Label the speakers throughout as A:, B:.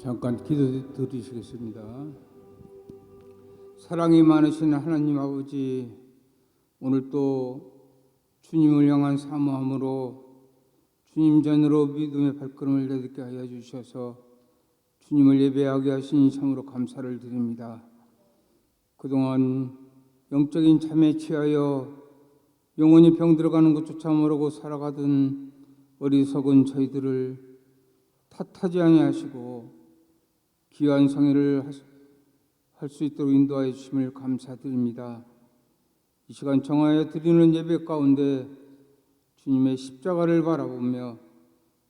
A: 잠깐 기도 드리시겠습니다. 사랑이 많으신 하나님 아버지, 오늘 또 주님을 향한 사모함으로 주님 전으로 믿음의 발걸음을 내딛게 하여 주셔서 주님을 예배하게 하시니 참으로 감사를 드립니다. 그동안 영적인 잠에 취하여 영혼이 병들어가는 것조차 모르고 살아가던 어리석은 저희들을 탓하지 아니하시고 귀한 성회를 할 수 있도록 인도하여 주심을 감사드립니다. 이 시간 정하여 드리는 예배 가운데 주님의 십자가를 바라보며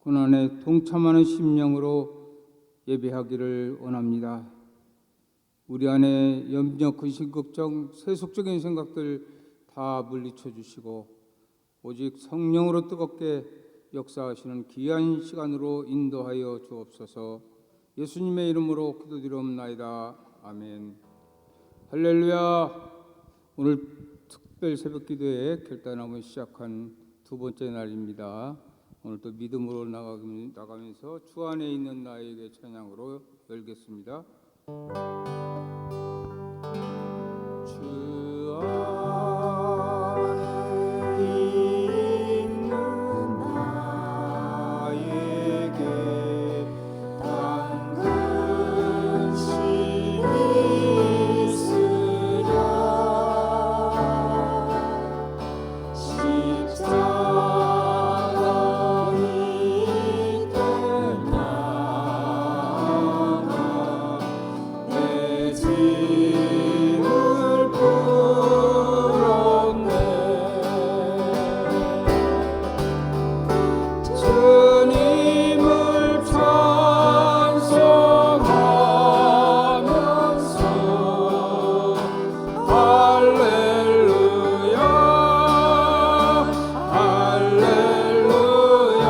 A: 고난에 동참하는 심령으로 예배하기를 원합니다. 우리 안에 염려, 근심, 걱정, 세속적인 생각들 다 물리쳐 주시고 오직 성령으로 뜨겁게 역사하시는 귀한 시간으로 인도하여 주옵소서. 예수님의 이름으로 기도드리옵나이다. 아멘. 할렐루야. 오늘 특별 새벽 기도회 결단하고 시작한 두 번째 날입니다. 오늘 또 믿음으로 나가면서 주 안에 있는 나에게 찬양으로 열겠습니다. 주 안에 있는 나에게 당근심이 있으랴. 십자가 밑에 나가 내 짐을 풀었네. 주님을 찬송하면서 할렐루야 할렐루야.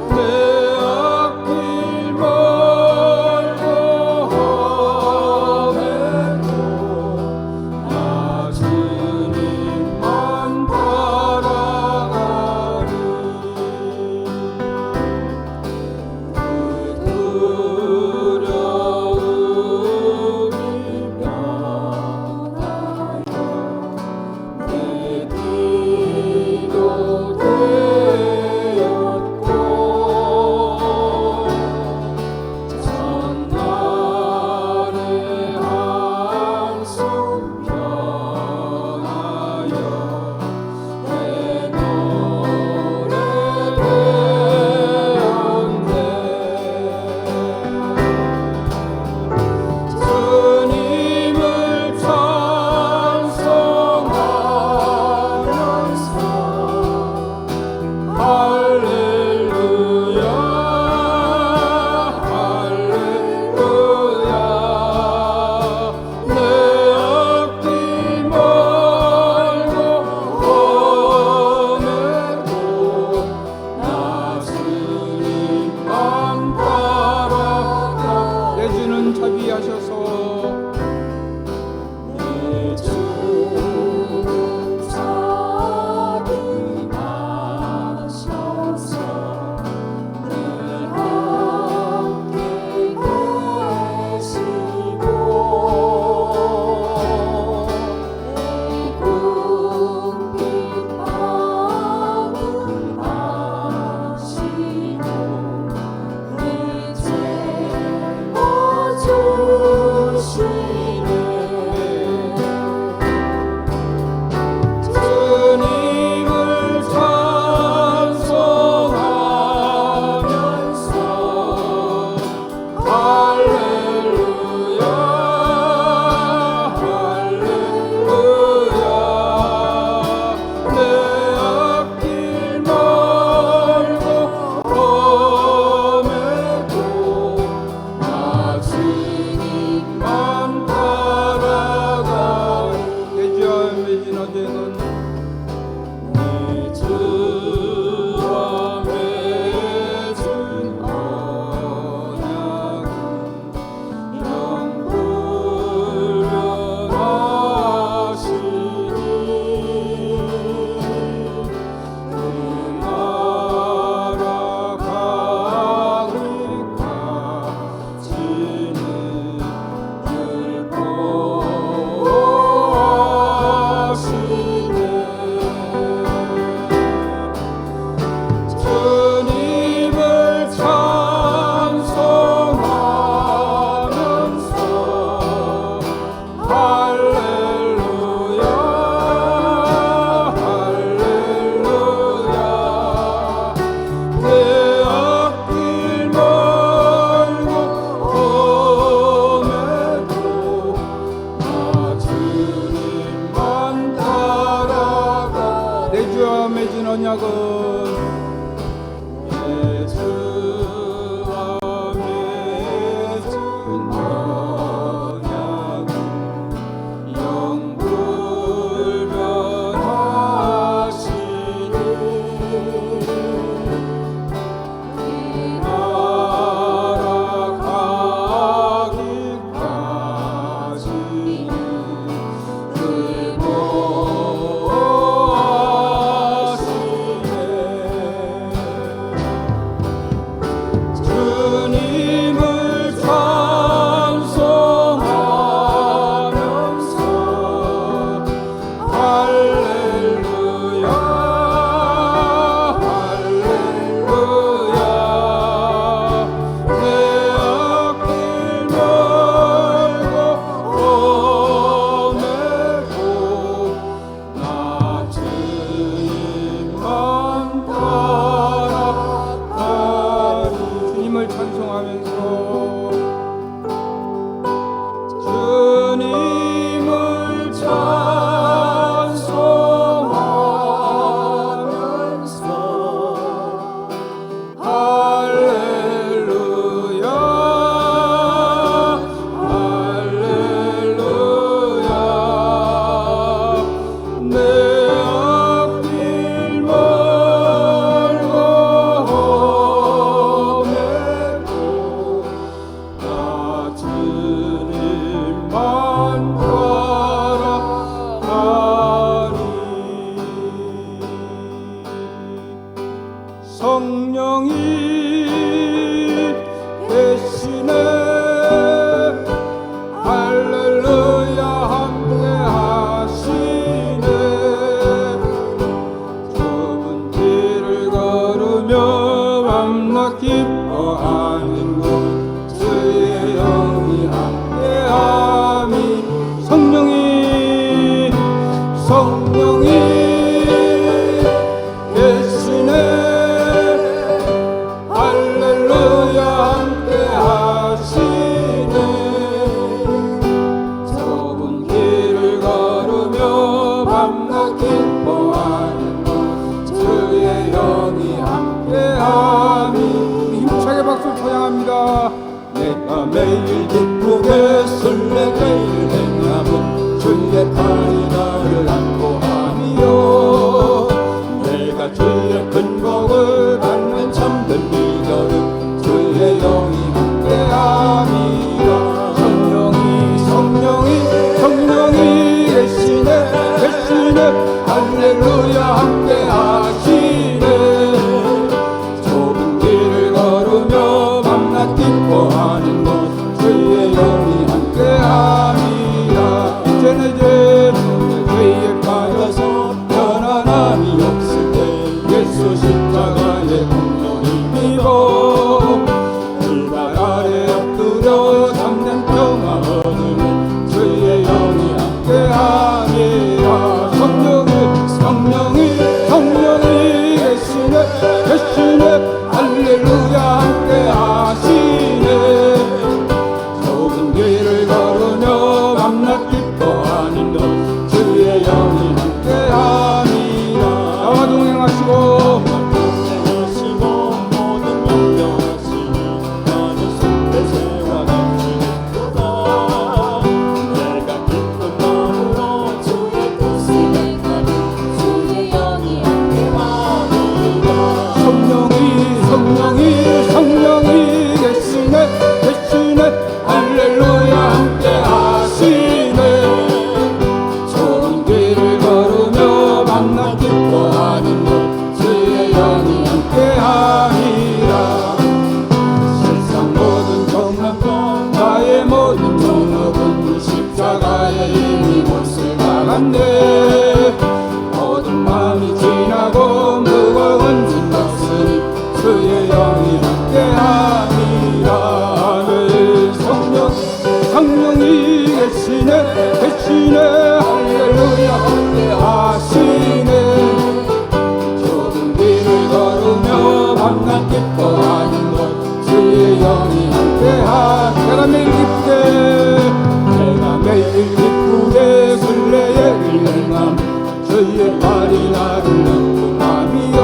A: 내 앞길 멀고 험해도 나 주님만 따라가리. 그 두려움이 변하여 내 기도 되었고 전날의 한숨 변하여 내 노래 되었네. 주님을 찬송하면서 할렐루야 할렐루야. 내 앞길 멀고 험해도 나 주님만 따라가. 내주는 자비하셔서 내주는 자비하셔서 늘 함께 계시고 내 궁핍 아시고 내 죄 주시네. 주님을 찬송하면서 할렐루야 할렐루야. 내 앞길 멀고 험해도 나 주님만 따라가리. 내주와 맺은 어제는 내주와 맺은 언약은 영불변하시니 그 나라 강익하리. 언약은
B: 예수와 맺은 언약은 영불변하시니
A: 성령이 대신에 할렐루야 함께 하시네. 좁은 길을 걸으며 밤낮 기뻐하는 곳 주의 영이 함께함이 성령이 대신에 할렐루야 함께 하시네. 좁은 길을 걸으며 밤낮 기뻐하는 곳 주의 영이 함께함이. 힘차게 박수를 찬양합니다.
B: 내가 매일 기쁘게 설레게 행함은 주의 팔이 나를 안고 함이요. 내가 주의 큰 복을 받는 참된 비결은 주의 영이 함께함이라.
A: 성령이 계시네 할렐루야 함께 하시네.
B: 좁은 길을 걸으며 밤낮 기뻐하는 곳 주의 영이 함께함이라.
A: 이제는
B: 죄에 빠져서 편안함이 없을 때 예수 십자가의 공로를 믿어 불발 아래 엎드려 참된 평화 얻으면 주의 영이 함께함이라.
A: 성령이 계시네 할렐루야 함께 하시네.
B: 좁은 길을 걸으며 밤낮 기뻐하는 것 주의 영이 함께함이라.
A: 나와 동행하시고
B: 모든 명령하시니 나는 손에 세워 넘치겠도다. 내가 기쁜 마음으로 주의 뜻을 행하니 주의 영이 함께함이라.
A: 성령이 계시네 할렐루야 함께 하시네.
B: 좁은 길을 걸으며 밤낮 기뻐하는 것 주의 영이 함께함이라. 세상 모든 경험과 나의 모든 정욕은 십자가에 이미 못을 박았네. 모든 마음이 지나고 무거운 짐 없으니 주의 영이 함께함이라.
A: 성령이 계시네 할렐루야 함께 하시네.
B: 좁은 길을 걸으며 밤낮 기뻐하는 것 주의 영이 함께함이라.
A: 내가 매일 기쁘게 순례의 길 행함
B: 주의 발이 나를 lam음하며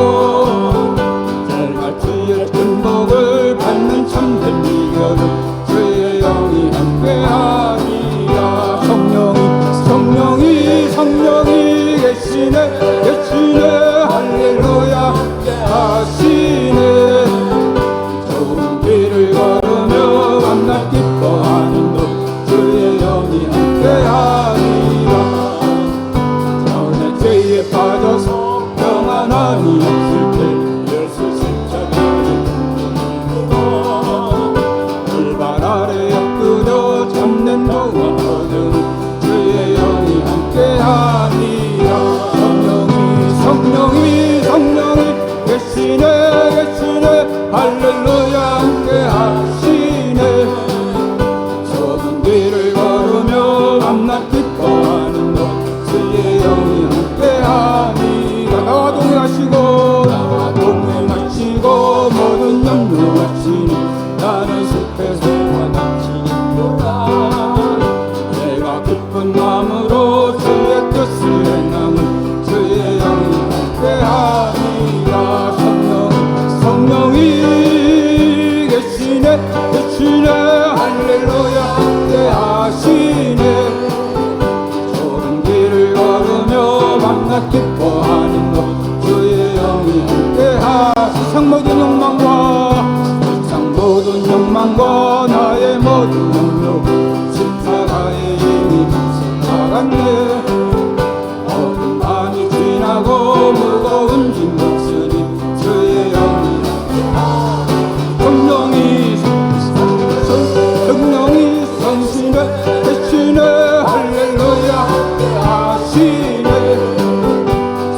B: 내가 주의 은복을 받는 참된 비결을 주의 영이 함께하리라. 성령이 계시네 할렐루야 함께하시네. 좁은 길을 걸으며 만나 기뻐하는 너 주의 영이 함께하리라. 전에 죄에 빠져서 평안함이 없을 때 예수 십자가의 궁금이구나. 불발 아래 엎드려 잡는 동안 주의 영이 함께하리라. 성령이 계시네 할렐루야 함께하시네. 좁은 길을 걸으며 밤낮 기뻐하는 것 주의 영이 함께하리라. 나와 동행하시고 모든 염려하시니 나는 숲에서 완전히구나. 내가 기쁜 마음으로 주의 뜻을 행함은 주의 영이 함께하리라. 성령이 계시네 할렐루야 함께하시네. 좁은 길을 걸으며 밤낮 기뻐하는 것 주의 영이 함께하시네. 세상 모든 욕망과 나의 모든 염려 십자가에 이미 나갔네. 어둠 밤이 지나고 무거운 짐 없으니 주의 영이 성령이 성신에 계시네 할렐루야 함께하시네.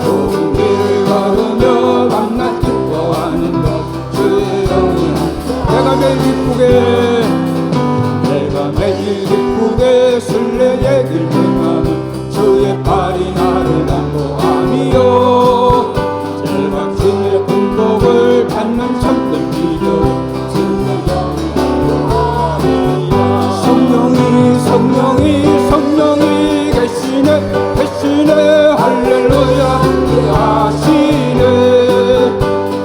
B: 좁은 길을 걸으며 밤낮 기뻐하는 것 주의 영이 내가 매일 기쁘게 순례의 길 행하는 주의 발이 나를 담보하며 제각신의 은복을 받는 참된 비결 성령이 계시네 할렐루야 함께하시네.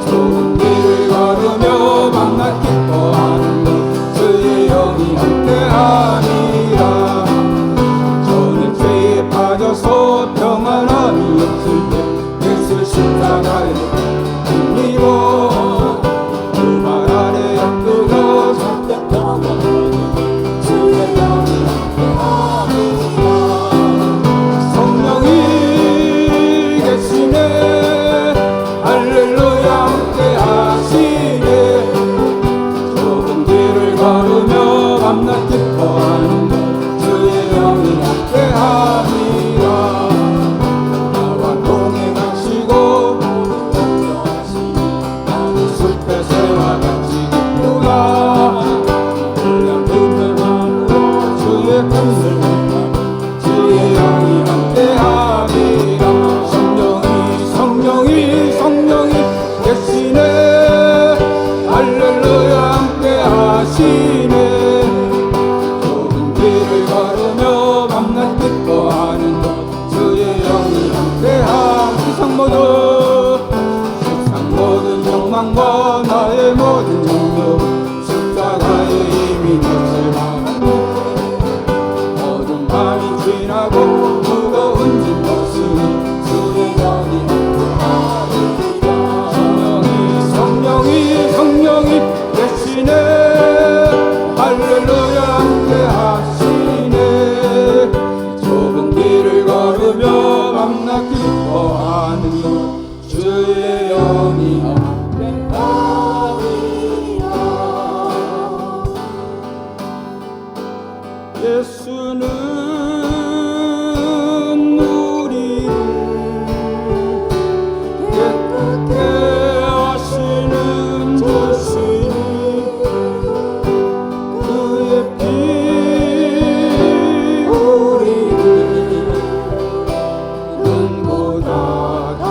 B: 좁은 길을 걸으며 밤낮 기뻐하는 것 주의 영이 함께하리라. 저는 죄에 빠져서 평안함이 없을 때 예수 십자가에 힘입어 그발 아래 엎드려 잡혔던 주의 영이 함께하리라. 성령이 계시네 할렐루야 함께하시네. 좁은 길을 걸으며 밤낮 기뻐하는 것 주의 영이 함께하리라. 나와 동행하시고 나는 숲의 새와 같이 기쁘다. 그냥 그 마음으로 주의 뜻을 행하며 주의 영이 함께하리라. 성령이 계시네 할렐루야 함께하시네. 좁은 길을 걸으며 밤낮 기뻐하는 것 주의 영이 함께하시네. 세상 모든 욕망과 나의 모든 염려 십자가에 이미 몫을 박았네. 어둠 밤이 지나고 무거운 짐 없으니 주의 영이 함께하리라. 성령이 계시네 할렐루야 함께하시네. 좁은 길을 걸으며 밤낮 기뻐하는 것 주의 영이 함께하리라. 예수는 우리를 깨끗게 하시는 주시니 그의 피 우리를 눈보다 더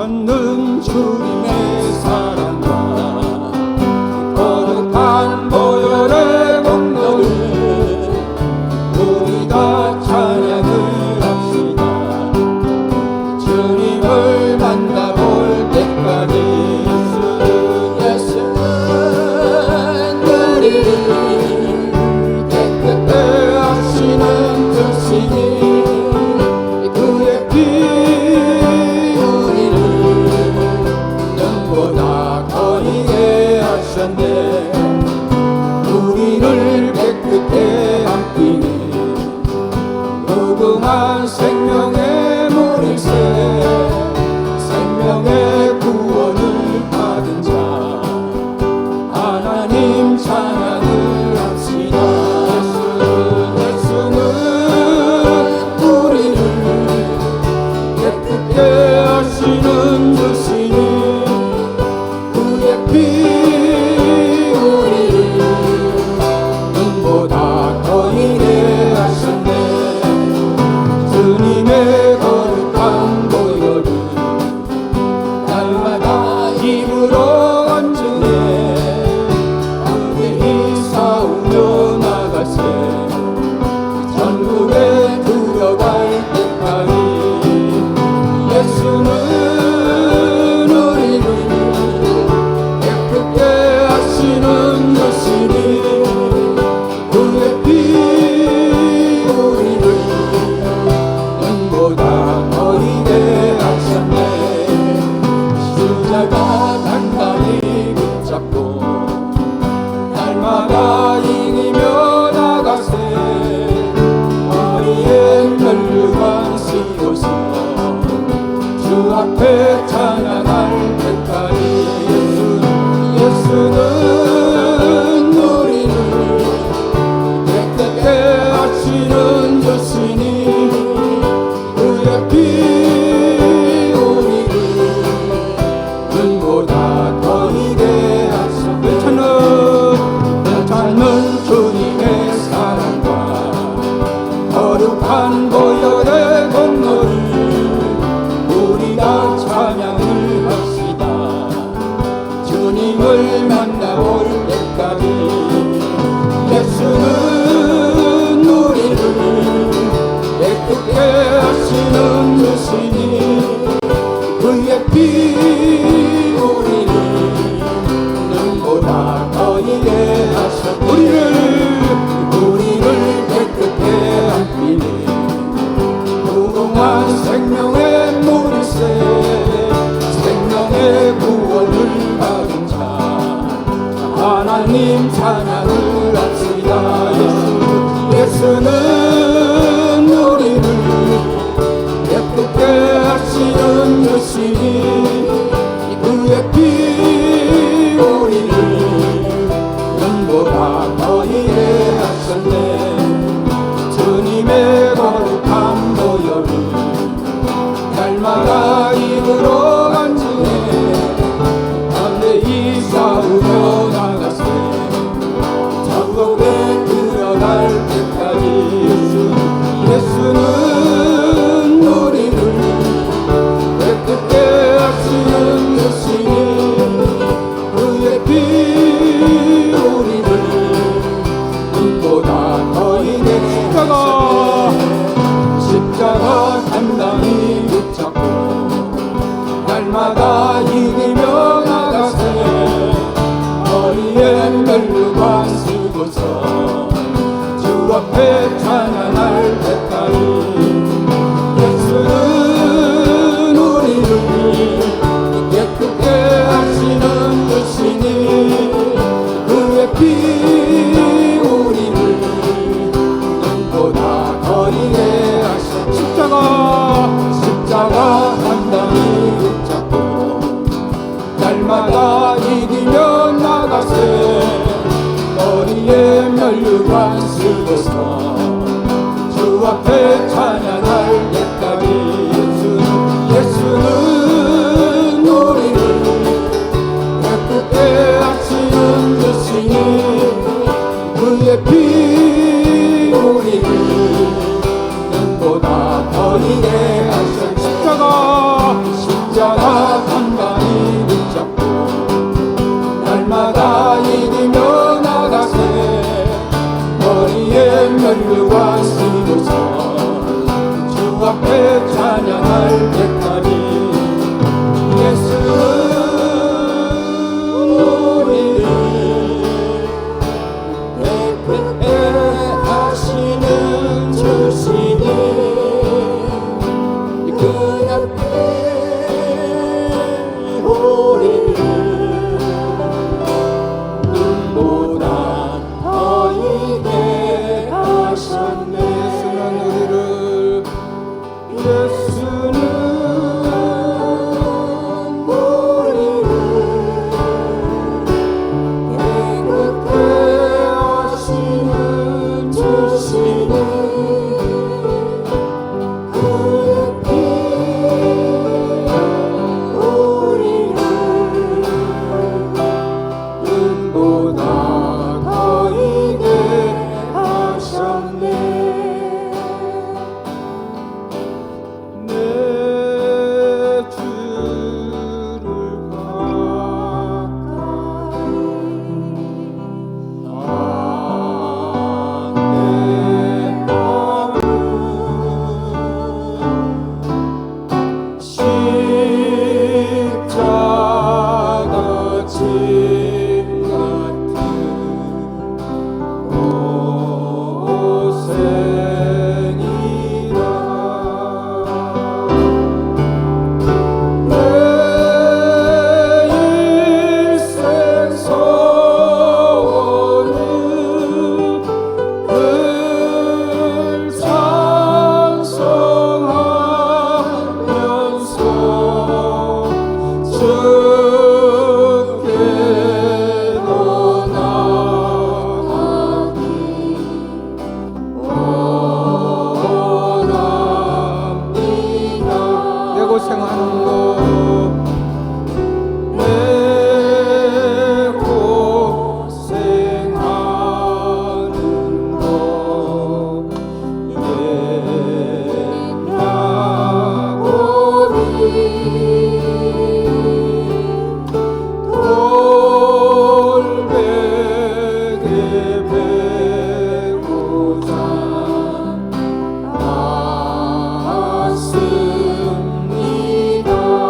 B: 찾는 주님의 사랑과 거룩한 보혈의 공로를 우리 다 찬양을 합시다. 주님을 만나볼 때까지 예수는 우리를 깨끗게 하시는 뜻이니 그의 피 우리를 눈보다 거리게 하셨네. 우리를 깨끗게 함기니 무궁한 생명의 물일새 생명의 구원을 받은 자 하나님 찬양을 합시다. 예수는 우리를 깨끗게 하시는 주시니 그의 피 우리를 눈보다 거리게 하셨네. 주님의 거룩한 보혈을 날마다 입으로 간증해 담대히 싸우며 나가세. 전국에 들어갈 때까지 예수는 우리를 깨끗게 하시는 주시니 그의 피 우리를 눈보다 거리게 하셨네. 십자가 단단히 붙잡고 날마다 이기며 나가세. 머리에 멸류관 씌워서 주 앞에 찬양할 때까지 예수는 우리를 깨끗게 하시는 주시니 그의 피 우리를 눈보다 거리게 하셨네. 찾는 주님의 사랑과 거룩한 보혈의 공로를 우리 다 찬양을 합시다. 주님을 만나올 때까지 예수는 우리를 깨끗게 하시는 주시니 그의 피 우리를 눈보다 거리게 하셨네. 우리를 깨끗게 함기니 무궁한 생명의 물일새 생명의 구원을 받은 자 하나님 찬양을 합시다. 예수는 우리를 깨끗게 하시는 주시니 그의 피 우리를 눈보다 거리게 하셨네. 주님의 거룩한 보혈을 날마다 입으로 간증해 담대히 싸우며 나가세. 전국에 들어갈 때까지 예수는 우리를 깨끗게 하시는 주시니 그의 피 우리를 눈보다 거리게 십자가 단단히 붙잡고 날마다 이기며 나가세. 머리에 멸류관 쓰고서 주 앞에 찬양할 때까지 예수는 우리를 깨끗게 하시는 주시니 그의 피 우리를 눈보다 거리게 하셨네. 십자가 단단히 붙잡고 날마다 이기며 나가세. 머리에 멸류관 쓰고서 주 앞에 찬양할 때까지 예수는 우리를 깨끗게 하시는 주시니 그의 피 우리를 눈보다 거리게 하셨네. 십자가 찬양할 때까지 예수는 우리를 대표하시는 주시니 그 앞에 우리를 눈보다 더 이게 하셨네. 예수는 우리를 깨끗게 하시는 주시니 그의 피 우리를 눈보다 더 이게 하셨네. 내 주를 가까이 십자가 진 같은 고생이라 내 인생 소원은 늘 찬송하면서 주께로 나아가기 원합니다. 내 고생하는 거 내 고생하는 거 옛약고비 돌베개 베고자 왔습니다.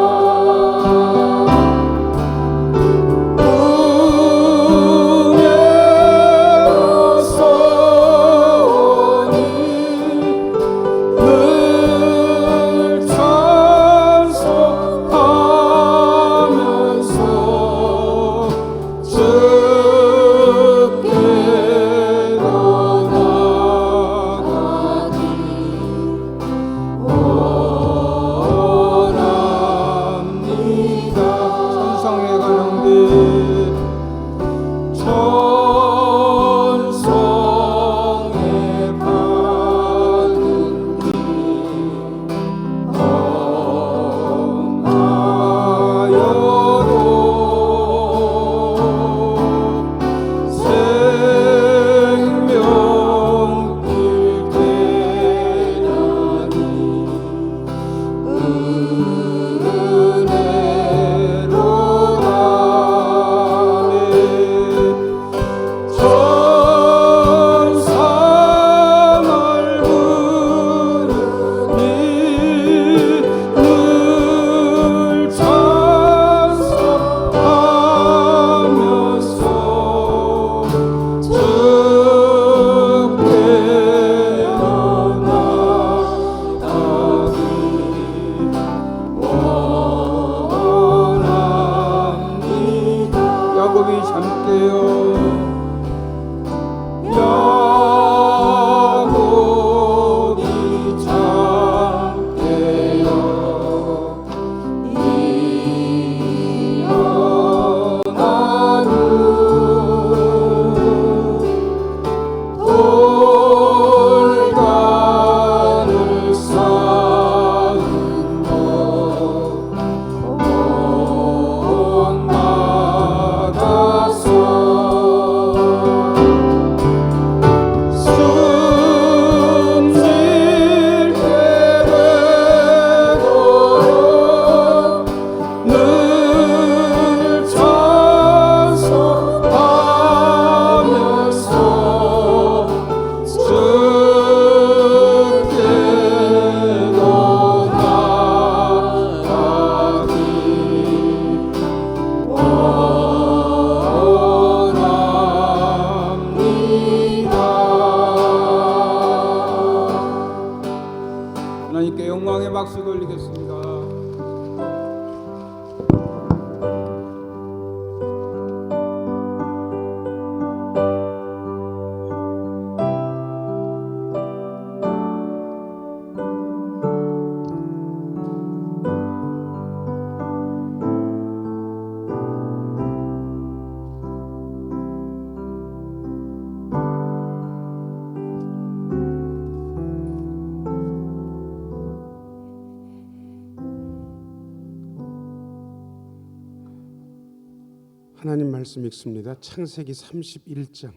C: 하나님 말씀 읽습니다. 창세기 31장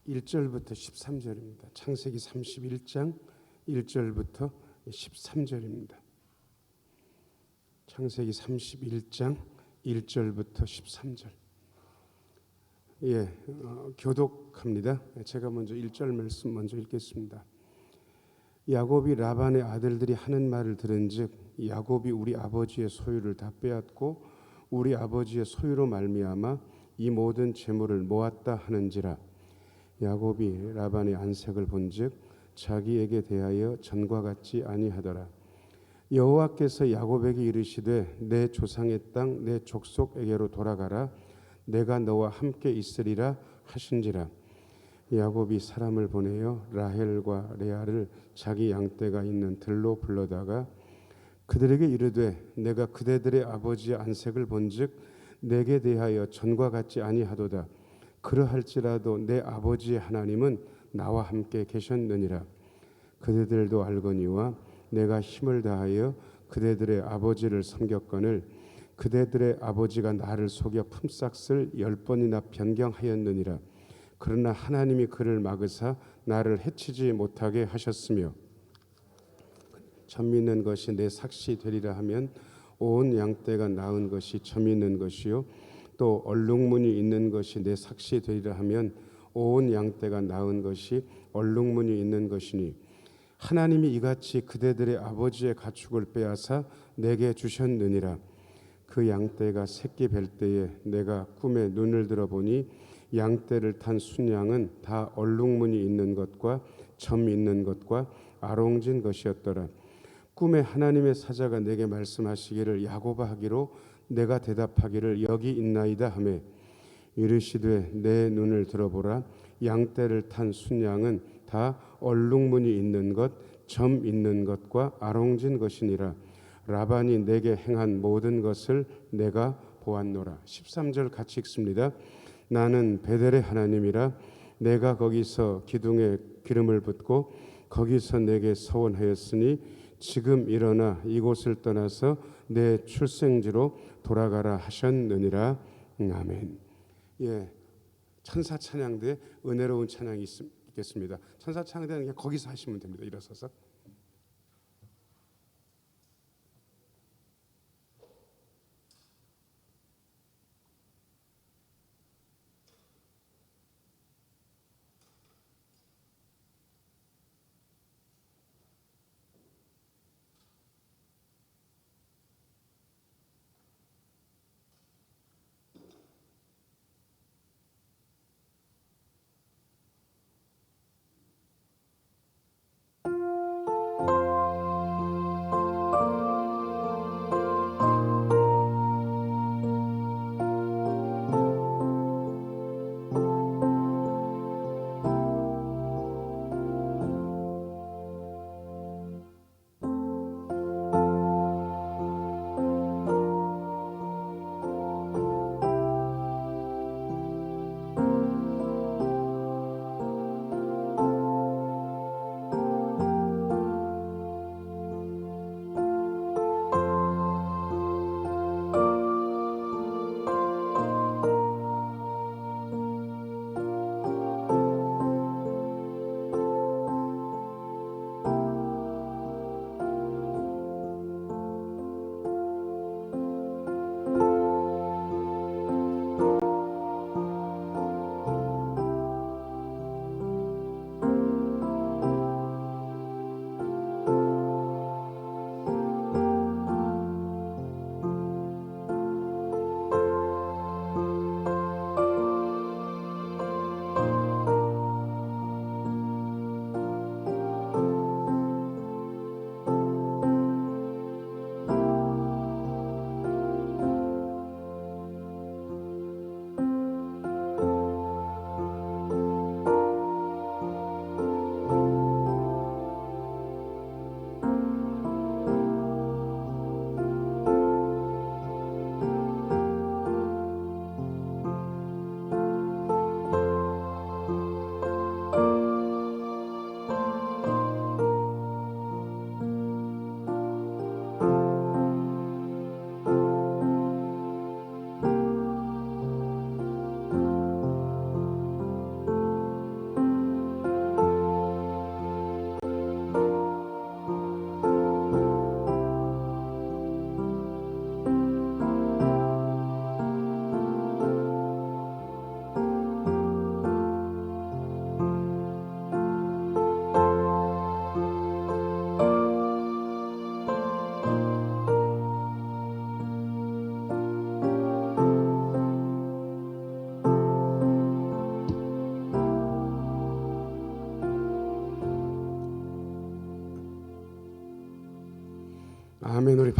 C: 1절부터 13절입니다. 창세기 31장 1절부터 13절입니다. 창세기 31장 1절부터 13절. 교독합니다. 제가 먼저 1절 말씀 먼저 읽겠습니다. 야곱이 라반의 아들들이 하는 말을 들은즉 야곱이 우리 아버지의 소유를 다 빼앗고 우리 아버지의 소유로 말미암아 이 모든 재물을 모았다 하는지라. 야곱이 라반의 안색을 본즉 자기에게 대하여 전과 같지 아니하더라. 여호와께서 야곱에게 이르시되 내 조상의 땅 내 족속에게로 돌아가라. 내가 너와 함께 있으리라 하신지라. 야곱이 사람을 보내어 라헬과 레아를 자기 양떼가 있는 들로 불러다가 그들에게 이르되 내가 그대들의 아버지의 안색을 본즉 내게 대하여 전과 같지 아니하도다. 그러할지라도 내 아버지의 하나님은 나와 함께 계셨느니라. 그대들도 알거니와 내가 힘을 다하여 그대들의 아버지를 섬겼거늘 그대들의 아버지가 나를 속여 품삯을 10번이나 변경하였느니라. 그러나 하나님이 그를 막으사 나를 해치지 못하게 하셨으며 점 있는 것이 내 삭시 되리라 하면 온 양떼가 낳은 것이 점 있는 것이요 또 얼룩무늬 있는 것이 내 삭시 되리라 하면 온 양떼가 낳은 것이 얼룩무늬 있는 것이니 하나님이 이같이 그대들의 아버지의 가축을 빼앗아 내게 주셨느니라. 그 양떼가 새끼 뵐 때에 내가 꿈에 눈을 들어보니 양떼를 탄 순양은 다 얼룩무늬 있는 것과 점 있는 것과 아롱진 것이었더라. 꿈에 하나님의 사자가 내게 말씀하시기를 야곱아 하기로 내가 대답하기를 여기 있나이다 하매 이르시되 내 눈을 들어보라. 양떼를 탄 순양은 다 얼룩무늬 있는 것, 점 있는 것과 아롱진 것이니라. 라반이 내게 행한 모든 것을 내가 보았노라. 13절 같이 읽습니다. 나는 베델의 하나님이라. 내가 거기서 기둥에 기름을 붓고 거기서 내게 서원하였으니 지금 일어나 이곳을 떠나서 내 출생지로 돌아가라 하셨느니라. 아멘. 천사 찬양대 은혜로운 찬양이 있겠습니다. 천사 찬양대는 그냥 거기서 하시면 됩니다. 일어서서.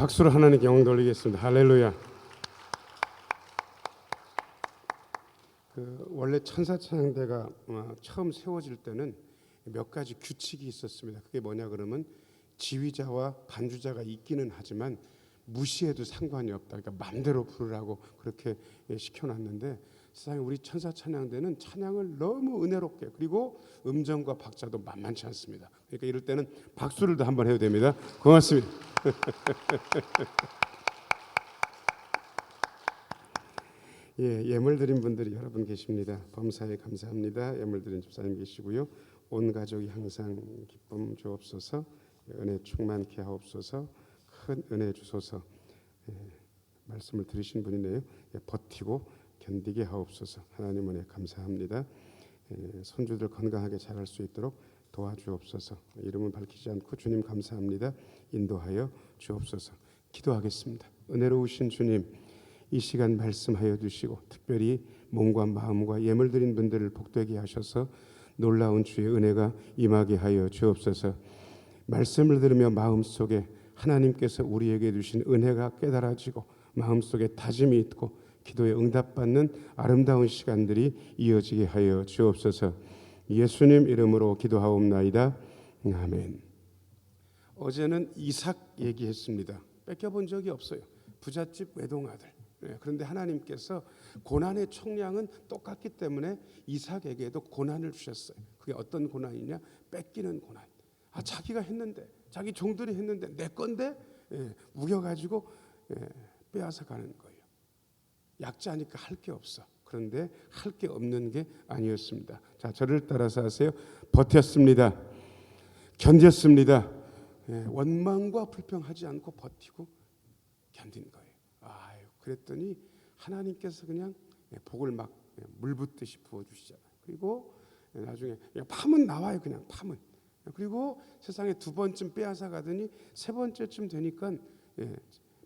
C: 박수로 하나님께 영광 돌리겠습니다. 할렐루야. 원래 천사찬양대가 처음 세워질 때는 몇 가지 규칙이 있었습니다. 그게 뭐냐 그러면 지휘자와 반주자가 있기는 하지만 무시해도 상관이 없다. 그러니까 마음대로 부르라고 그렇게 시켜놨는데 세상에 우리 천사찬양대는 찬양을 너무 은혜롭게 그리고 음정과 박자도 만만치 않습니다. 그러니까 이럴 때는 박수를 더 한번 해도 됩니다. 고맙습니다. 예물 드린 분들이 여러분 계십니다. 범사에 감사합니다. 예물 드린 집사님 계시고요. 온 가족이 항상 기쁨 주옵소서. 은혜 충만케 하옵소서. 큰 은혜 주소서. 말씀을 들으신 분이네요. 버티고 견디게 하옵소서. 하나님 은혜 감사합니다. 손주들 건강하게 자랄 수 있도록 도와주옵소서. 이름은 밝히지 않고 주님 감사합니다. 인도하여 주옵소서. 기도하겠습니다. 은혜로우신 주님, 이 시간 말씀하여 주시고 특별히 몸과 마음과 예물 드린 분들을 복되게 하셔서 놀라운 주의 은혜가 임하게 하여 주옵소서. 말씀을 들으며 마음속에 하나님께서 우리에게 주신 은혜가 깨달아지고 마음속에 다짐이 있고 기도에 응답받는 아름다운 시간들이 이어지게 하여 주옵소서. 예수님 이름으로 기도하옵나이다. 아멘. 어제는 이삭 얘기했습니다. 뺏겨본 적이 없어요. 부잣집 외동아들. 그런데 하나님께서 고난의 총량은 똑같기 때문에 이삭에게도 고난을 주셨어요. 그게 어떤 고난이냐? 뺏기는 고난. 자기가 했는데, 자기 종들이 했는데 내 건데 우겨가지고 빼앗아 가는 거예요. 약자니까 할 게 없어. 그런데 할 게 없는 게 아니었습니다. 자, 저를 따라서 하세요. 버텼습니다. 견뎠습니다. 원망과 불평하지 않고 버티고 견딘 거예요. 그랬더니 하나님께서 그냥 복을 막 물 붓듯이 부어주시잖아요. 그리고 나중에 파면 나와요. 그냥 파면. 그리고 세상에 두 번쯤 빼앗아 가더니 세 번째쯤 되니까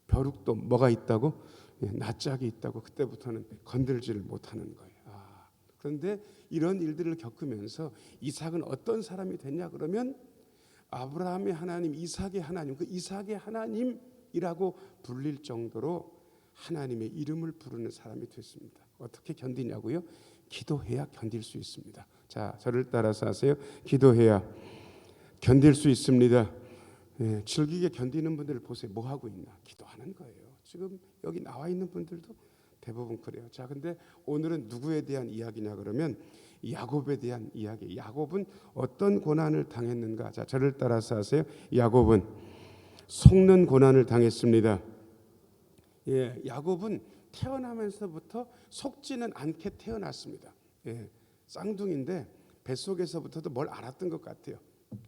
C: 벼룩도 뭐가 있다고? 낯짝이 있다고. 그때부터는 건들지를 못하는 거예요. 그런데 이런 일들을 겪으면서 이삭은 어떤 사람이 됐냐 그러면 아브라함의 하나님, 이삭의 하나님, 그 이삭의 하나님이라고 불릴 정도로 하나님의 이름을 부르는 사람이 됐습니다. 어떻게 견디냐고요? 기도해야 견딜 수 있습니다. 자, 저를 따라서 하세요. 기도해야 견딜 수 있습니다. 즐기게 견디는 분들을 보세요. 뭐 하고 있나? 기도하는 거예요. 지금 여기 나와 있는 분들도 대부분 그래요. 자, 근데 오늘은 누구에 대한 이야기냐 그러면 야곱에 대한 이야기. 야곱은 어떤 고난을 당했는가? 자, 저를 따라서 하세요. 야곱은 속는 고난을 당했습니다. 야곱은 태어나면서부터 속지는 않게 태어났습니다. 쌍둥이인데 뱃속에서부터도 뭘 알았던 것 같아요.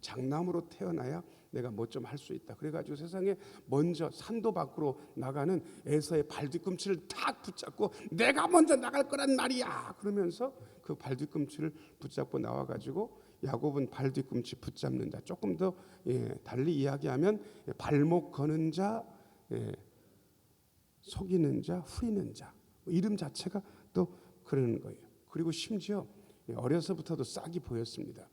C: 장남으로 태어나야 내가 뭐 좀 할 수 있다. 그래가지고 세상에 먼저 산도 밖으로 나가는 에서의 발뒤꿈치를 탁 붙잡고 내가 먼저 나갈 거란 말이야. 그러면서 그 발뒤꿈치를 붙잡고 나와가지고 야곱은 발뒤꿈치 붙잡는 자. 조금 더 달리 이야기하면 발목 거는 자, 속이는 자, 후리는 자. 이름 자체가 또 그러는 거예요. 그리고 심지어 어려서부터도 싹이 보였습니다.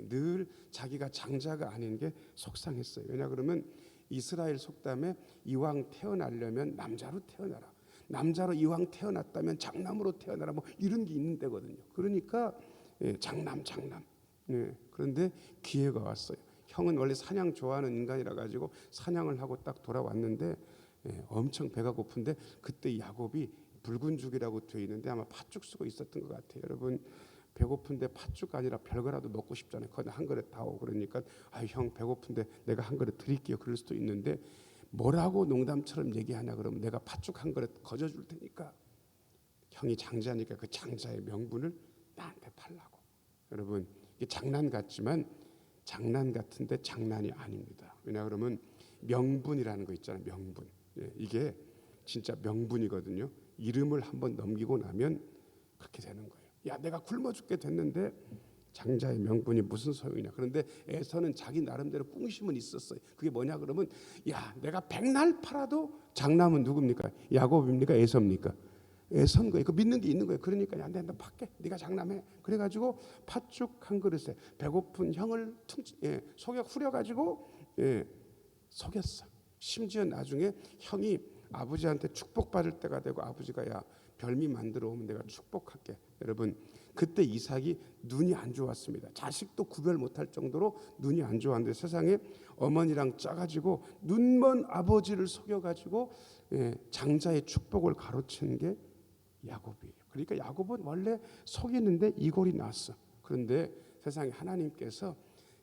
C: 늘 자기가 장자가 아닌 게 속상했어요. 왜냐 그러면 이스라엘 속담에 이왕 태어나려면 남자로 태어나라. 남자로 이왕 태어났다면 장남으로 태어나라. 뭐 이런 게 있는 데거든요. 그러니까 장남. 그런데 기회가 왔어요. 형은 원래 사냥 좋아하는 인간이라 가지고 사냥을 하고 딱 돌아왔는데 엄청 배가 고픈데 그때 야곱이 붉은 죽이라고 되어 있는데 아마 팥죽 쓰고 있었던 것 같아요. 여러분 배고픈데 팥죽 아니라 별거라도 먹고 싶잖아요. 그건 한 그릇 다오. 그러니까 형 배고픈데 내가 한 그릇 드릴게요. 그럴 수도 있는데 뭐라고 농담처럼 얘기하냐 그러면 내가 팥죽 한 그릇 거저줄 테니까 형이 장자니까 그 장자의 명분을 나한테 팔라고. 여러분 이게 장난 같지만 장난 같은데 장난이 아닙니다. 왜냐 그러면 명분이라는 거 있잖아요. 명분. 이게 진짜 명분이거든요. 이름을 한번 넘기고 나면 그렇게 되는 거예요. 야, 내가 굶어 죽게 됐는데 장자의 명분이 무슨 소용이냐. 그런데 에서는 자기 나름대로 꿍심은 있었어요. 그게 뭐냐 그러면 야, 내가 백날 팔아도 장남은 누굽니까? 야곱입니까? 에서입니까? 에서인 거예요. 그 믿는 게 있는 거예요. 그러니까 야, 내가 팔게. 네가 장남해. 그래가지고 팥죽 한 그릇에 배고픈 형을 속여 후려가지고 속였어. 심지어 나중에 형이 아버지한테 축복받을 때가 되고 아버지가 야 별미 만들어 오면 내가 축복할게. 여러분 그때 이삭이 눈이 안 좋았습니다. 자식도 구별 못할 정도로 눈이 안 좋았는데 세상에 어머니랑 짜가지고 눈먼 아버지를 속여가지고 장자의 축복을 가로챈 게 야곱이에요. 그러니까 야곱은 원래 속이는데 이골이 났어. 그런데 세상에 하나님께서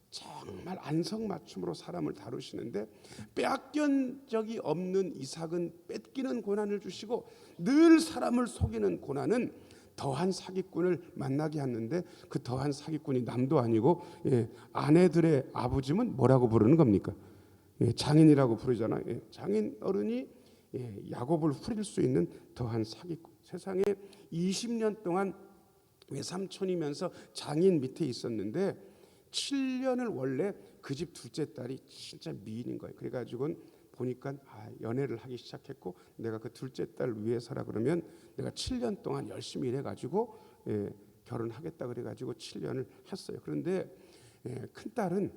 C: 정말 안성맞춤으로 사람을 다루시는데 빼앗긴 적이 없는 이삭은 뺏기는 고난을 주시고 늘 사람을 속이는 고난은 더한 사기꾼을 만나게 하는데 그 더한 사기꾼이 남도 아니고 아내들의 아버지는 뭐라고 부르는 겁니까? 장인이라고 부르잖아요. 장인 어른이 야곱을 후릴 수 있는 더한 사기꾼. 세상에 20년 동안 외삼촌이면서 장인 밑에 있었는데 7년을 원래 그 집 둘째 딸이 진짜 미인인 거예요. 그래가지고 보니까 연애를 하기 시작했고 내가 그 둘째 딸 위해서라 그러면 내가 7년 동안 열심히 일해가지고 결혼하겠다 그래가지고 7년을 했어요. 그런데 큰 딸은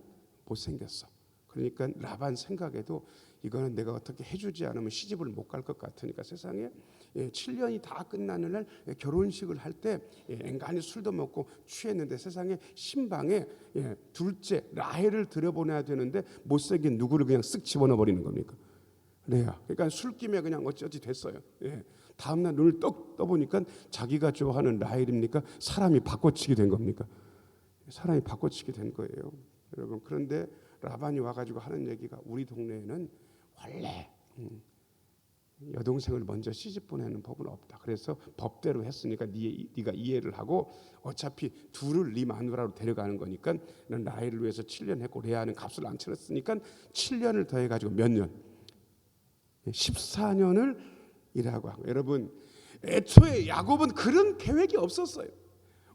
C: 못생겼어. 그러니까 라반 생각에도 이거는 내가 어떻게 해주지 않으면 시집을 못 갈 것 같으니까 세상에 7년이 다 끝나는 날 결혼식을 할 때 앵간히 술도 먹고 취했는데 세상에 신방에 둘째 라헬을 들여보내야 되는데 못생긴 누구를 그냥 쓱 집어넣어 버리는 겁니까? 레아. 그러니까 술김에 그냥 어찌어찌 됐어요. 다음날 눈을 떡 떠보니까 자기가 좋아하는 라헬입니까? 사람이 바꿔치기 된 겁니까? 사람이 바꿔치기 된 거예요. 여러분 그런데 라반이 와가지고 하는 얘기가 우리 동네에는 원래 여동생을 먼저 시집 보내는 법은 없다. 그래서 법대로 했으니까 네가 이해를 하고 어차피 둘을 네 마누라로 데려가는 거니까 넌 라헬을 위해서 7년 했고 레아는 값을 안 치렀으니까 7년을 더해가지고 몇 년? 14년을 일하고 하고. 여러분 애초에 야곱은 그런 계획이 없었어요.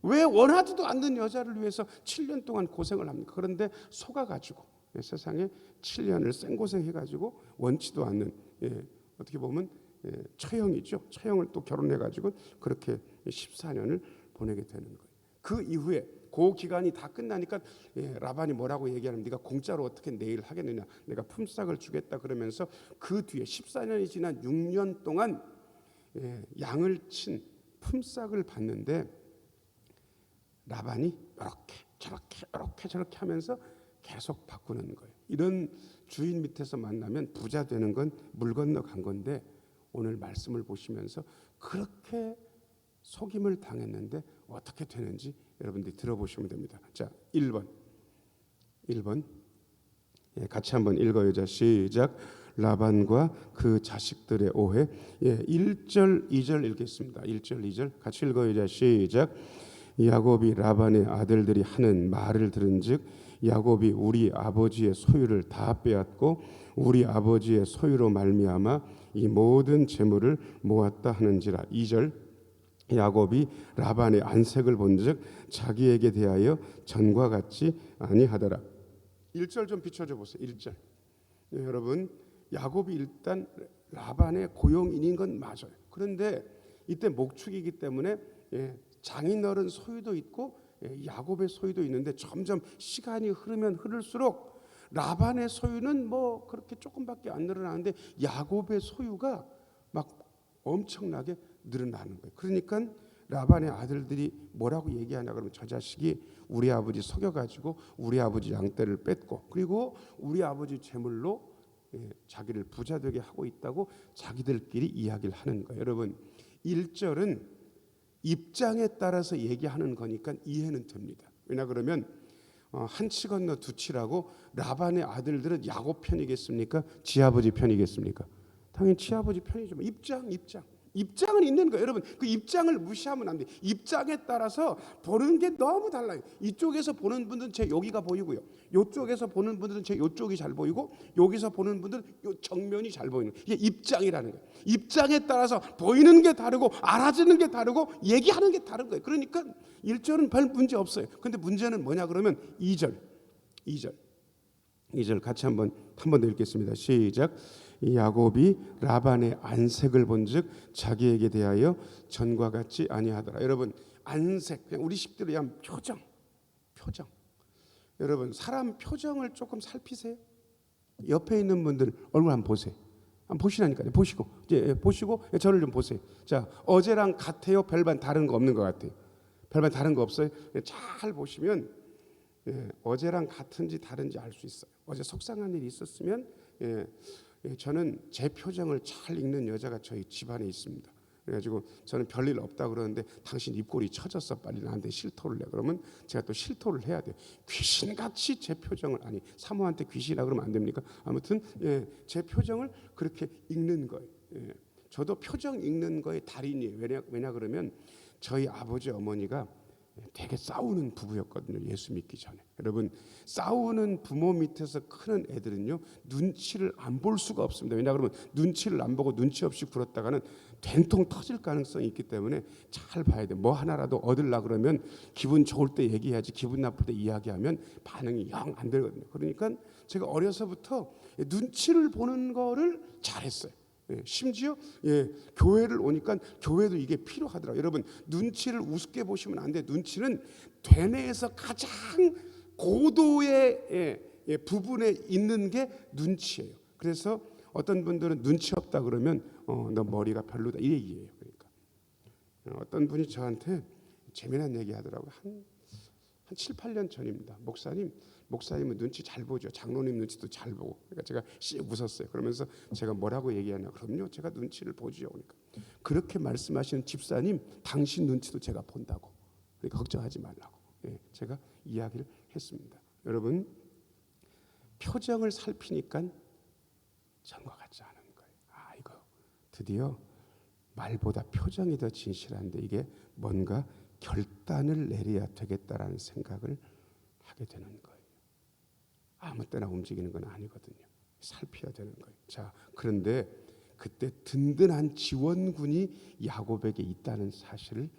C: 왜 원하지도 않는 여자를 위해서 7년 동안 고생을 합니까? 그런데 속아가지고 세상에 7년을 생고생해가지고 원치도 않는 어떻게 보면 처형이죠. 처형을 또 결혼해가지고 그렇게 14년을 보내게 되는 거예요. 그 이후에 그 기간이 다 끝나니까 라반이 뭐라고 얘기하냐면 네가 공짜로 어떻게 내일 하겠느냐. 내가 품삯을 주겠다 그러면서 그 뒤에 14년이 지난 6년 동안 양을 친 품삯을 받는데 라반이 이렇게 저렇게 하면서 계속 바꾸는 거예요. 이런 주인 밑에서 만나면 부자 되는 건 물 건너 간 건데 오늘 말씀을 보시면서 그렇게 속임을 당했는데 어떻게 되는지 여러분들이 들어보시면 됩니다. 자, 1번 같이 한번 읽어요. 자, 시작. 라반과 그 자식들의 오해. 1절 2절 읽겠습니다. 1절 2절 같이 읽어요. 자, 시작. 야곱이 라반의 아들들이 하는 말을 들은즉 야곱이 우리 아버지의 소유를 다 빼앗고 우리 아버지의 소유로 말미암아 이 모든 재물을 모았다 하는지라. 2절 야곱이 라반의 안색을 본즉 자기에게 대하여 전과 같지 아니하더라. 1절 좀 비춰줘 보세요. 1절. 여러분 야곱이 일단 라반의 고용인인 건 맞아요. 그런데 이때 목축이기 때문에 장인어른 소유도 있고 야곱의 소유도 있는데 점점 시간이 흐르면 흐를수록 라반의 소유는 뭐 그렇게 조금밖에 안 늘어나는데 야곱의 소유가 막 엄청나게 늘어나는 거예요. 그러니까 라반의 아들들이 뭐라고 얘기하냐 그러면 저 자식이 우리 아버지 속여가지고 우리 아버지 양떼를 뺏고 그리고 우리 아버지 재물로 자기를 부자 되게 하고 있다고 자기들끼리 이야기를 하는 거예요. 여러분 1절은 입장에 따라서 얘기하는 거니까 이해는 됩니다. 왜냐 그러면 한치 건너 두치라고 라반의 아들들은 야곱 편이겠습니까? 지아버지 편이겠습니까? 당연히 지아버지 편이죠. 입장은 있는 거예요. 여러분 그 입장을 무시하면 안 돼요. 입장에 따라서 보는 게 너무 달라요. 이쪽에서 보는 분들은 제 여기가 보이고요. 이쪽에서 보는 분들은 제 이쪽이 잘 보이고 여기서 보는 분들은 요 정면이 잘 보이는 거예요. 이게 입장이라는 거예요. 입장에 따라서 보이는 게 다르고 알아지는 게 다르고 얘기하는 게 다른 거예요. 그러니까 1절은 별 문제 없어요. 근데 문제는 뭐냐 그러면 2절 같이 한 번 더 읽겠습니다. 시작. 야곱이 라반의 안색을 본즉 자기에게 대하여 전과 같지 아니하더라. 여러분 안색 그냥 우리 식대로 얘기하면 표정. 여러분 사람 표정을 조금 살피세요. 옆에 있는 분들 얼굴 한번 보세요. 한번 보시라니까요. 보시고 이제 보시고 저를 좀 보세요. 자, 어제랑 같아요? 별반 다른 거 없는 것 같아요? 별반 다른 거 없어요? 잘 보시면 어제랑 같은지 다른지 알 수 있어요. 어제 속상한 일이 있었으면 저는 제 표정을 잘 읽는 여자가 저희 집안에 있습니다. 그래가지고 저는 별일 없다 그러는데 당신 입꼬리 처졌어, 빨리 나한테 실토를 해. 그러면 제가 또 실토를 해야 돼요. 귀신같이 제 표정을, 아니 사모한테 귀신이라 그러면 안 됩니까? 아무튼 제 표정을 그렇게 읽는 거예요. 저도 표정 읽는 거에 달인이에요. 왜냐 그러면 저희 아버지 어머니가 되게 싸우는 부부였거든요. 예수 믿기 전에. 여러분, 싸우는 부모 밑에서 크는 애들은요 눈치를 안 볼 수가 없습니다. 왜냐 그러면 눈치를 안 보고 눈치 없이 굴었다가는 된통 터질 가능성이 있기 때문에 잘 봐야 돼. 뭐 하나라도 얻으려 그러면 기분 좋을 때 얘기해야지, 기분 나쁠 때 이야기하면 반응이 영 안 되거든요. 그러니까 제가 어려서부터 눈치를 보는 거를 잘했어요. 심지어 교회를 오니까 교회도 이게 필요하더라고요. 여러분, 눈치를 우습게 보시면 안 돼. 눈치는 되뇌에서 가장 고도의 부분에 있는 게 눈치예요. 그래서 어떤 분들은 눈치 없다 그러면 너 머리가 별로다 이 얘기예요. 그러니까 어떤 분이 저한테 재미난 얘기 하더라고요. 한 7, 8년 전입니다. 목사님은 눈치 잘 보죠. 장로님 눈치도 잘 보고. 그러니까 제가 씩 웃었어요. 그러면서 제가 뭐라고 얘기하냐. 그럼요, 제가 눈치를 보지요. 그러니까 그렇게 말씀하시는 집사님, 당신 눈치도 제가 본다고. 그러니까 걱정하지 말라고. 제가 이야기를 했습니다. 여러분, 표정을 살피니까 전과 같지 않은 거예요. 이거 드디어 말보다 표정이 더 진실한데 이게 뭔가 결단을 내려야 되겠다라는 생각을 하게 되는 거예요. 아무 때나 움직이는 건 아니거든요. 살펴야 되는 거예요. 자, 그런데 그때 든든한 지원군이 야곱에게 있다는 사실을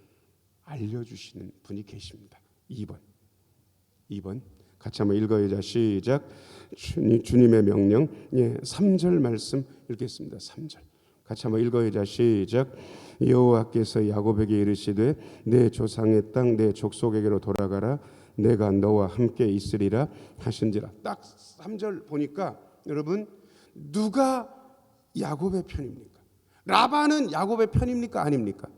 C: 알려주시는 분이 계십니다. 2번 같이 한번 읽어요. 자, 시작. 주님의 명령 3절 말씀 읽겠습니다. 3절 같이 한번 읽어요. 자, 시작. 여호와께서 야곱에게 이르시되 내 조상의 땅 내 족속에게로 돌아가라. 내가 너와 함께 있으리라 하신지라. 딱 3절 보니까 여러분, 누가 야곱의 편입니까? 라반은 야곱의 편입니까? 아닙니까?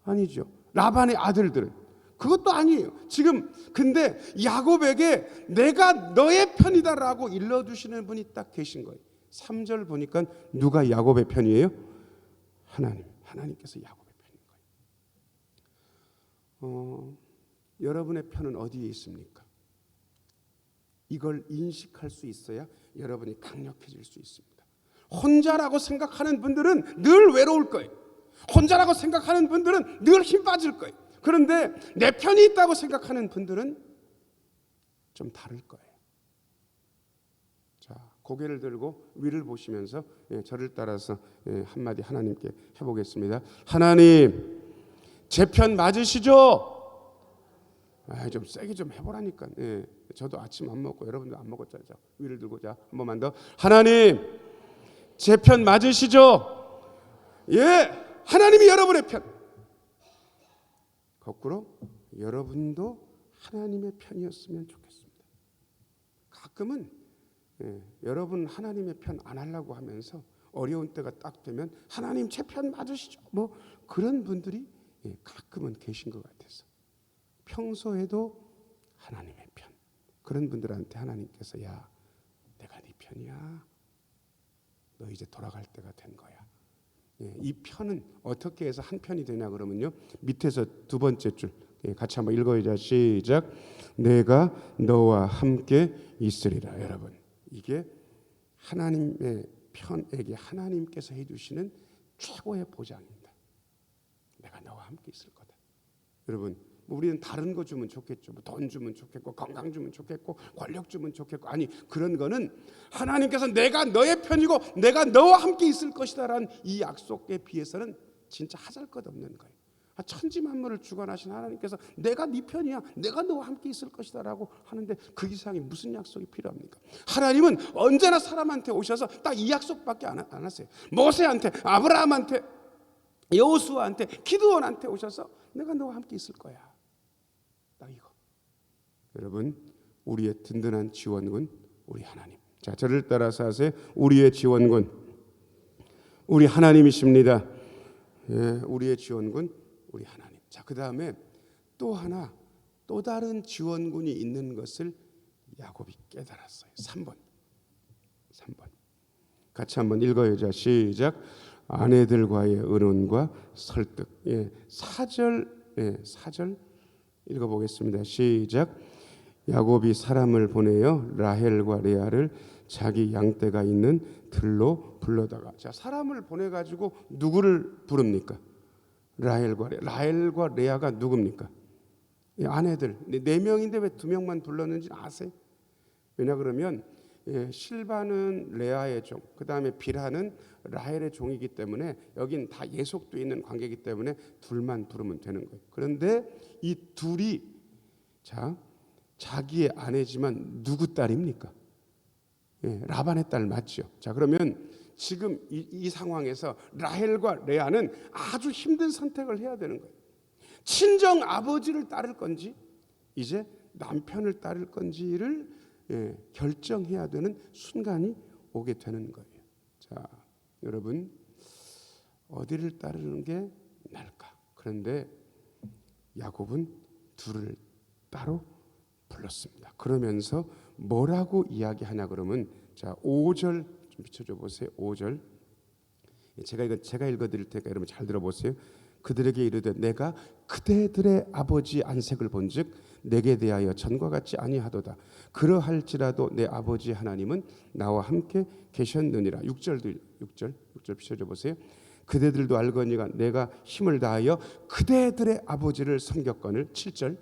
C: 아니죠. 라반의 아들들은 그것도 아니에요. 지금 근데 야곱에게 내가 너의 편이다라고 일러주시는 분이 딱 계신 거예요. 3절 보니까 누가 야곱의 편이에요? 하나님께서 야곱의 편인 거예요. 여러분의 편은 어디에 있습니까? 이걸 인식할 수 있어야 여러분이 강력해질 수 있습니다. 혼자라고 생각하는 분들은 늘 외로울 거예요. 혼자라고 생각하는 분들은 늘 힘 빠질 거예요. 그런데 내 편이 있다고 생각하는 분들은 좀 다를 거예요. 자, 고개를 들고 위를 보시면서 저를 따라서 한마디 하나님께 해보겠습니다. 하나님, 제 편 맞으시죠? 좀 세게 좀 해보라니까. 저도 아침 안 먹고 여러분도 안 먹었잖아요. 위를 들고 자, 한 번만 더. 하나님, 제 편 맞으시죠? 하나님이 여러분의 편. 거꾸로 여러분도 하나님의 편이었으면 좋겠습니다. 가끔은 여러분 하나님의 편 안 하려고 하면서 어려운 때가 딱 되면 하나님 제 편 맞으시죠? 뭐 그런 분들이 가끔은 계신 것 같아서 평소에도 하나님의 편, 그런 분들한테 하나님께서 야, 내가 네 편이야. 너 이제 돌아갈 때가 된 거야. 이 편은 어떻게 해서 한 편이 되냐 그러면요, 밑에서 두 번째 줄 같이 한번 읽어보자. 시작. 내가 너와 함께 있으리라. 여러분, 이게 하나님의 편에게 하나님께서 해주시는 최고의 보장입니다. 내가 너와 함께 있을 거다. 여러분, 우리는 다른 거 주면 좋겠죠. 돈 주면 좋겠고, 건강 주면 좋겠고, 권력 주면 좋겠고. 아니, 그런 거는 하나님께서 내가 너의 편이고 내가 너와 함께 있을 것이다라는 이 약속에 비해서는 진짜 하잘것없는 거예요. 천지 만물을 주관하신 하나님께서 내가 네 편이야, 내가 너와 함께 있을 것이다라고 하는데 그 이상이 무슨 약속이 필요합니까? 하나님은 언제나 사람한테 오셔서 딱 이 약속밖에 안 하세요. 모세한테, 아브라함한테, 여호수아한테, 기드온한테 오셔서 내가 너와 함께 있을 거야. 딱 이거. 여러분, 우리의 든든한 지원군 우리 하나님. 자, 저를 따라서 하세요. 우리의 지원군, 우리 하나님이십니다. 예, 우리의 지원군, 우리 하나님. 자, 그 다음에 또 하나, 또 다른 지원군이 있는 것을 야곱이 깨달았어요. 3번. 같이 한번 읽어요. 자, 시작. 아내들과의 의논과 설득. 예, 4절 읽어보겠습니다. 시작. 야곱이 사람을 보내어 라헬과 레아를 자기 양떼가 있는 들로 불러다가. 자, 사람을 보내가지고 누구를 부릅니까? 라헬과 레아가 누굽니까? 예, 아내들 4명인데 왜 2명만 불렀는지 아세요? 왜냐 그러면 실바는 레아의 종, 그 다음에 빌하는 라헬의 종이기 때문에 여긴 다 예속돼 있는 관계이기 때문에 둘만 부르면 되는 거예요. 그런데 이 둘이 자기의 아내지만 누구 딸입니까? 예, 라반의 딸 맞죠? 자, 그러면 지금 이 상황에서 라헬과 레아는 아주 힘든 선택을 해야 되는 거예요. 친정 아버지를 따를 건지 이제 남편을 따를 건지를 결정해야 되는 순간이 오게 되는 거예요. 자, 여러분 어디를 따르는 게 나을까? 그런데 야곱은 둘을 따로 불렀습니다. 그러면서 뭐라고 이야기하냐 그러면 자, 5절 좀 비춰줘 보세요. 5절. 제가 읽어드릴 테니까 여러분 잘 들어보세요. 그들에게 이르되 내가 그대들의 아버지 안색을 본즉 내게 대하여 전과 같지 아니하도다. 그러할지라도 내 아버지 하나님은 나와 함께 계셨느니라. 6절 비춰줘 보세요. 그대들도 알거니가 내가 힘을 다하여 그대들의 아버지를 섬겼거늘. 7절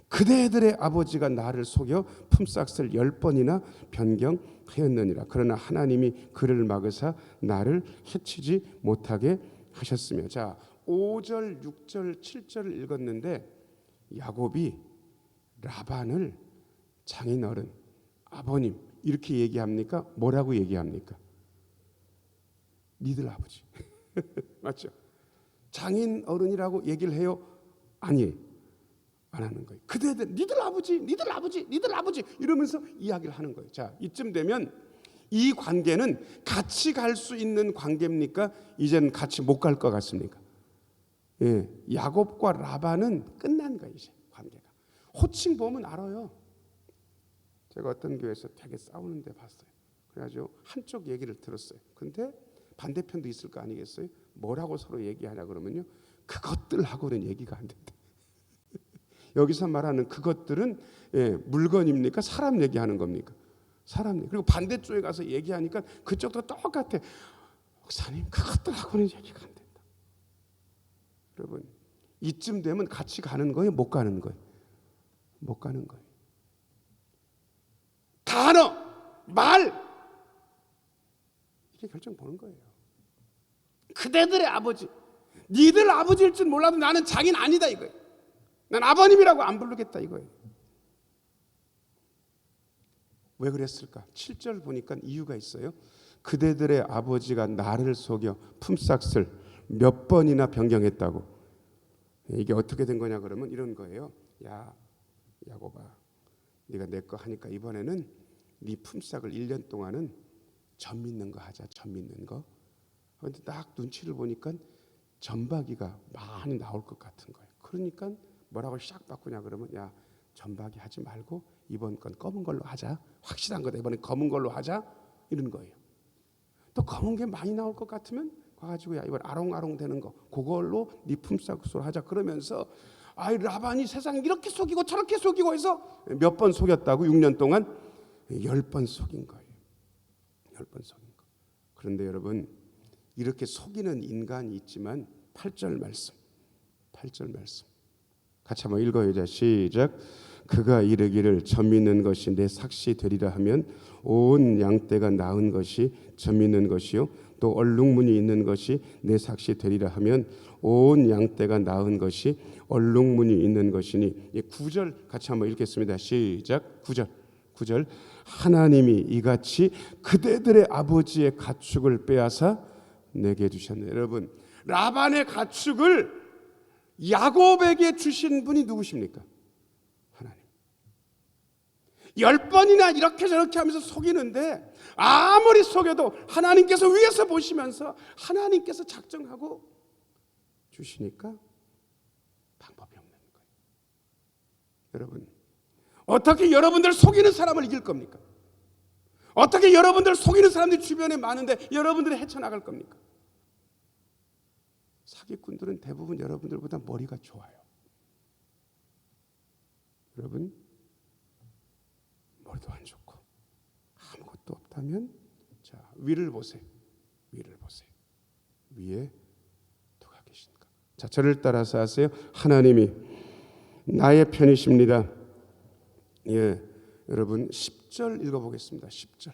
C: 그대들의 아버지가 나를 속여 품삯을 10번이나 변경하였느니라. 그러나 하나님이 그를 막으사 나를 해치지 못하게 하셨으며. 자, 5절, 6절, 7절을 읽었는데 야곱이 라반을 장인어른, 아버님 이렇게 얘기합니까? 뭐라고 얘기합니까? 니들 아버지. 맞죠? 장인어른이라고 얘기를 해요? 아니에요. 안 하는 거예요. 그대들 니들 아버지 이러면서 이야기를 하는 거예요. 자, 이쯤 되면 이 관계는 같이 갈 수 있는 관계입니까? 이제는 같이 못 갈 것 같습니까? 예, 야곱과 라반은 끝난 거예요. 이제 관계가. 호칭 보면 알아요. 제가 어떤 교회에서 되게 싸우는데 봤어요. 그래가지고 한쪽 얘기를 들었어요. 근데 반대편도 있을 거 아니겠어요? 뭐라고 서로 얘기하냐 그러면요, 그것들하고는 얘기가 안 된다. 여기서 말하는 그것들은 물건입니까? 사람 얘기하는 겁니까? 사람 얘기. 그리고 반대쪽에 가서 얘기하니까 그쪽도 똑같아. 목사님 그것들하고는 얘기가 안 된다. 여러분 이쯤 되면 같이 가는 거예요? 못 가는 거예요? 못 가는 거예요. 단어, 말 이게 결정 보는 거예요. 그대들의 아버지, 니들 아버지일 줄 몰라도 나는 장인 아니다 이거예요. 난 아버님이라고 안 부르겠다 이거예요. 왜 그랬을까? 7절 보니까 이유가 있어요. 그대들의 아버지가 나를 속여 품삯을 몇 번이나 변경했다고. 이게 어떻게 된 거냐 그러면 이런 거예요. 야, 야곱아, 네가 내 거 하니까 이번에는 네 품삯을 1년 동안은 점 믿는 거 하자. 점 믿는 거. 그런데 딱 눈치를 보니까 점박이가 많이 나올 것 같은 거예요. 그러니까 뭐라고 샥 바꾸냐 그러면 야, 점박이 하지 말고 이번 건 검은 걸로 하자. 확실한 거다. 이번엔 검은 걸로 하자. 이런 거예요. 또 검은 게 많이 나올 것 같으면 가가지고 야, 이번 아롱아롱 되는 거 그걸로 네 품삯으로 하자. 그러면서 아이 라반이 세상 이렇게 속이고 저렇게 속이고 해서 몇 번 속였다고 6년 동안 10번 속인 거예요. 10번 속인 거. 그런데 여러분 이렇게 속이는 인간이 있지만 8절 말씀 같이 한번 읽어요. 자, 시작. 그가 이르기를 점 믿는 것이 내 삭시 되리라 하면 온 양떼가 낳은 것이 점 믿는 것이요 또 얼룩무늬 있는 것이 내 삭시 되리라 하면 온 양떼가 낳은 것이 얼룩무늬 있는 것이니. 9절 같이 한번 읽겠습니다. 시작. 9절 하나님이 이같이 그대들의 아버지의 가축을 빼앗아 내게 주셨네. 여러분 라반의 가축을 야곱에게 주신 분이 누구십니까? 하나님. 10번이나 이렇게 저렇게 하면서 속이는데 아무리 속여도 하나님께서 위에서 보시면서 하나님께서 작정하고 주시니까 방법이 없는 거예요. 여러분, 어떻게 여러분들 속이는 사람을 이길 겁니까? 어떻게 여러분들 속이는 사람들이 주변에 많은데 여러분들이 헤쳐나갈 겁니까? 사기꾼들은 대부분 여러분들보다 머리가 좋아요. 여러분, 머리도 안 좋고 아무것도 없다면 자, 위를 보세요. 위를 보세요. 위에 누가 계신가? 자, 저를 따라서 하세요. 하나님이 나의 편이십니다. 예, 여러분 10절 읽어보겠습니다. 10절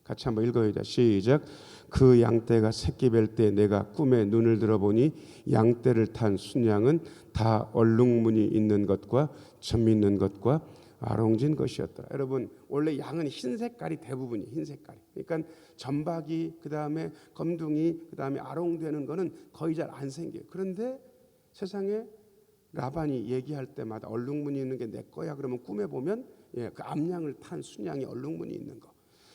C: 같이 한번 읽어요. 시작. 그 양떼가 새끼 뵐 때 내가 꿈에 눈을 들어보니 양떼를 탄 순양은 다 얼룩무늬 있는 것과 점 있는 것과 아롱진 것이었더라. 여러분, 원래 양은 흰 색깔이 대부분이 흰 색깔이. 그러니까 점박이, 그다음에 검둥이, 그다음에 아롱되는 거는 거의 잘 안 생겨요. 그런데 세상에 라반이 얘기할 때마다 얼룩무늬 있는 게 내 거야 그러면 꿈에 보면 예, 그 암양을 탄 순양이 얼룩무늬 있는 거.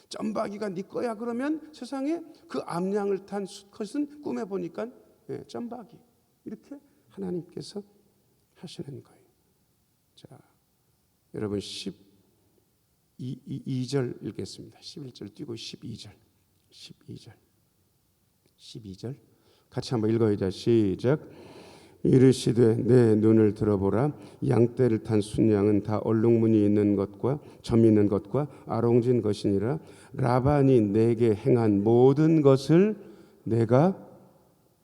C: 점박이가 네 거야 그러면 세상에 그 암양을 탄 것은 꿈에 보니까 예, 점박이. 이렇게 하나님께서 하시는 거예요. 자, 여러분 12절 읽겠습니다. 11절 띄고 12절 같이 한번 읽어요. 시작. 이르시되 내 눈을 들어보라. 양떼를 탄 순양은 다 얼룩무늬 있는 것과 점 있는 것과 아롱진 것이니라. 라반이 내게 행한 모든 것을 내가,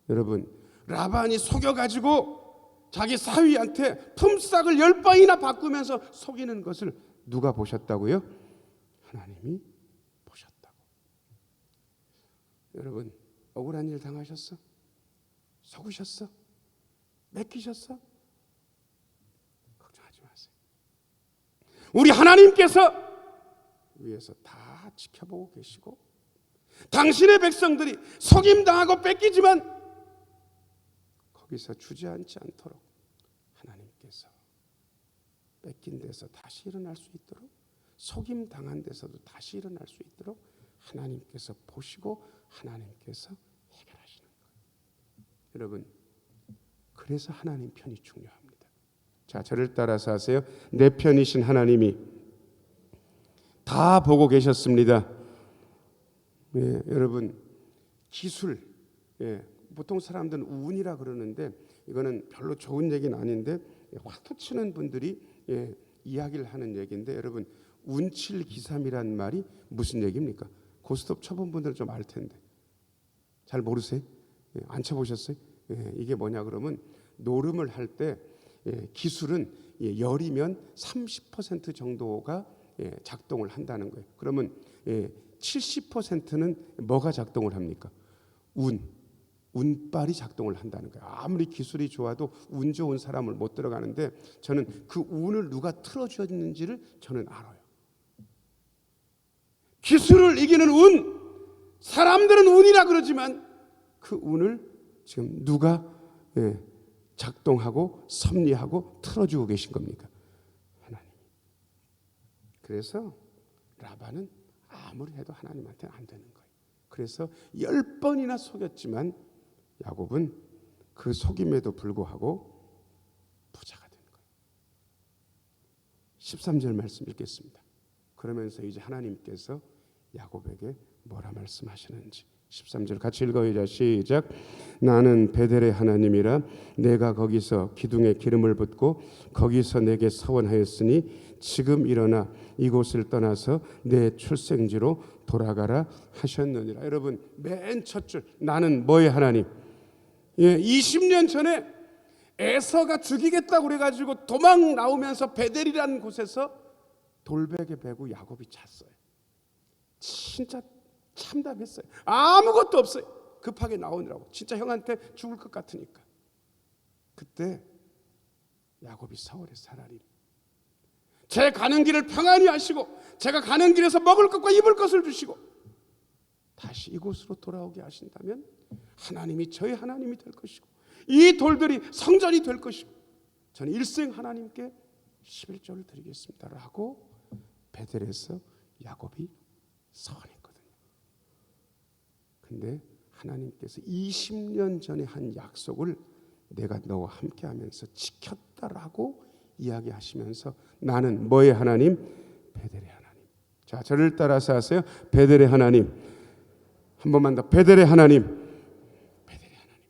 C: 여러분, 라반이 속여가지고 자기 사위한테 품삯을 10번이나 바꾸면서 속이는 것을 누가 보셨다고요? 하나님이 보셨다고. 여러분, 억울한 일 당하셨어? 속으셨어? 맡기셨어? 걱정하지 마세요. 우리 하나님께서 위에서 다 지켜보고 계시고 당신의 백성들이 속임당하고 뺏기지만 거기서 주저앉지 않도록 하나님께서 뺏긴 데서 다시 일어날 수 있도록, 속임당한 데서도 다시 일어날 수 있도록 하나님께서 보시고 하나님께서 해결하시는 거예요. 여러분, 그래서 하나님 편이 중요합니다. 자, 저를 따라서 하세요. 내 편이신 하나님이 다 보고 계셨습니다. 예, 여러분, 기술, 예, 보통 사람들은 운이라 그러는데 이거는 별로 좋은 얘기는 아닌데 화투 치는 분들이 예, 이야기를 하는 얘기인데, 여러분, 운칠기삼이란 말이 무슨 얘기입니까? 고스톱 쳐본 분들은 좀 알 텐데 잘 모르세요? 예, 안 쳐보셨어요? 예, 이게 뭐냐 그러면 노름을 할 때 예, 기술은 예, 열이면 30% 정도가 예, 작동을 한다는 거예요. 그러면 예, 70%는 뭐가 작동을 합니까? 운빨이 작동을 한다는 거예요. 아무리 기술이 좋아도 운 좋은 사람을 못 들어가는데 저는 그 운을 누가 틀어주었는지를 저는 알아요. 기술을 이기는 운, 사람들은 운이라 그러지만 그 운을 지금 누가 예, 작동하고 섭리하고 틀어주고 계신 겁니까? 하나님. 그래서 라반은 아무리 해도 하나님한테는 안 되는 거예요. 그래서 10번이나 속였지만 야곱은 그 속임에도 불구하고 부자가 된 거예요. 13절 말씀 읽겠습니다. 그러면서 이제 하나님께서 야곱에게 뭐라 말씀하시는지 13절 같이 읽어요. 시작. 나는 베델의 하나님이라 내가 거기서 기둥에 기름을 붓고 거기서 내게 서원하였으니 지금 일어나 이곳을 떠나서 내 출생지로 돌아가라 하셨느니라. 여러분, 맨 첫 줄 나는 뭐의 하나님? 예, 20년 전에 에서가 죽이겠다고 그래가지고 도망 나오면서 베델이라는 곳에서 돌베개 베고 야곱이 잤어요. 진짜 참담했어요. 아무것도 없어요. 급하게 나오느라고. 진짜 형한테 죽을 것 같으니까. 그때 야곱이 서울에 살아리. 제 가는 길을 평안히 하시고 제가 가는 길에서 먹을 것과 입을 것을 주시고 다시 이곳으로 돌아오게 하신다면 하나님이 저희 하나님이 될 것이고 이 돌들이 성전이 될 것이고 저는 일생 하나님께 11조를 드리겠습니다 라고 베델에서 야곱이 서원했거든요. 근데 하나님께서 20년 전에 한 약속을 내가 너와 함께하면서 지켰다라고 이야기하시면서 나는 뭐의 하나님? 베델의 하나님. 자, 저를 따라서 하세요. 베델의 하나님. 한 번만 더. 베델의 하나님. 베델의 하나님.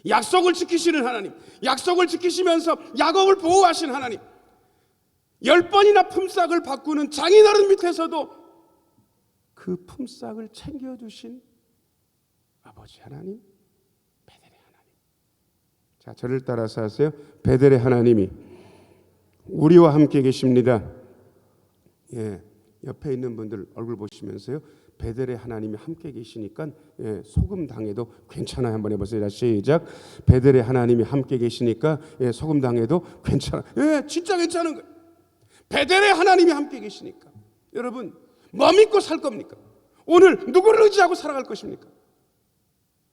C: 약속을 지키시는 하나님. 약속을 지키시면서 야곱을 보호하신 하나님. 10번이나 품삯을 바꾸는 장인어른 밑에서도 그 품삯을 챙겨주신 아버지 하나님, 베델의 하나님. 자, 저를 따라서 하세요. 베델의 하나님이 우리와 함께 계십니다. 예, 옆에 있는 분들 얼굴 보시면서요. 베델의 하나님이 함께 계시니까 소금 당해도 괜찮아요. 한번 해보세요. 시작. 베델의 하나님이 함께 계시니까 소금 당해도 괜찮아. 진짜 괜찮은 거예요. 베델의 하나님이 함께 계시니까. 여러분, 뭐 믿고 살 겁니까? 오늘 누구를 의지하고 살아갈 것입니까?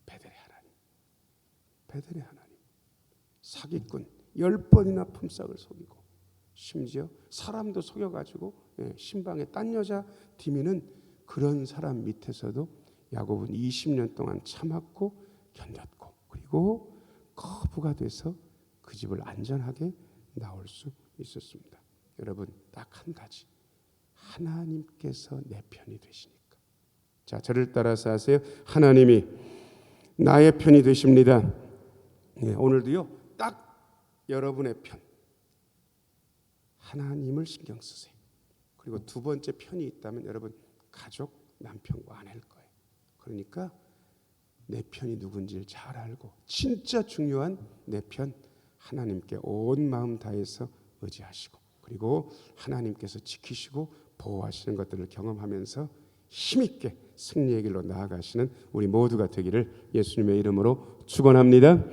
C: 베델의 하나님. 베델의 하나님. 사기꾼 10번이나 품삯을 속이고 심지어 사람도 속여가지고 신방에 딴 여자 디미는 그런 사람 밑에서도 야곱은 20년 동안 참았고 견뎠고 그리고 거부가 돼서 그 집을 안전하게 나올 수 있었습니다. 여러분, 딱 한 가지. 하나님께서 내 편이 되시니까. 자, 저를 따라서 하세요. 하나님이 나의 편이 되십니다. 오늘도요. 딱 여러분의 편. 하나님을 신경 쓰세요. 그리고 두 번째 편이 있다면 여러분 가족, 남편과 아내일 거예요. 그러니까 내 편이 누군지를 잘 알고 진짜 중요한 내 편 하나님께 온 마음 다해서 의지하시고 그리고 하나님께서 지키시고 보호하시는 것들을 경험하면서 힘있게 승리의 길로 나아가시는 우리 모두가 되기를 예수님의 이름으로 축원합니다.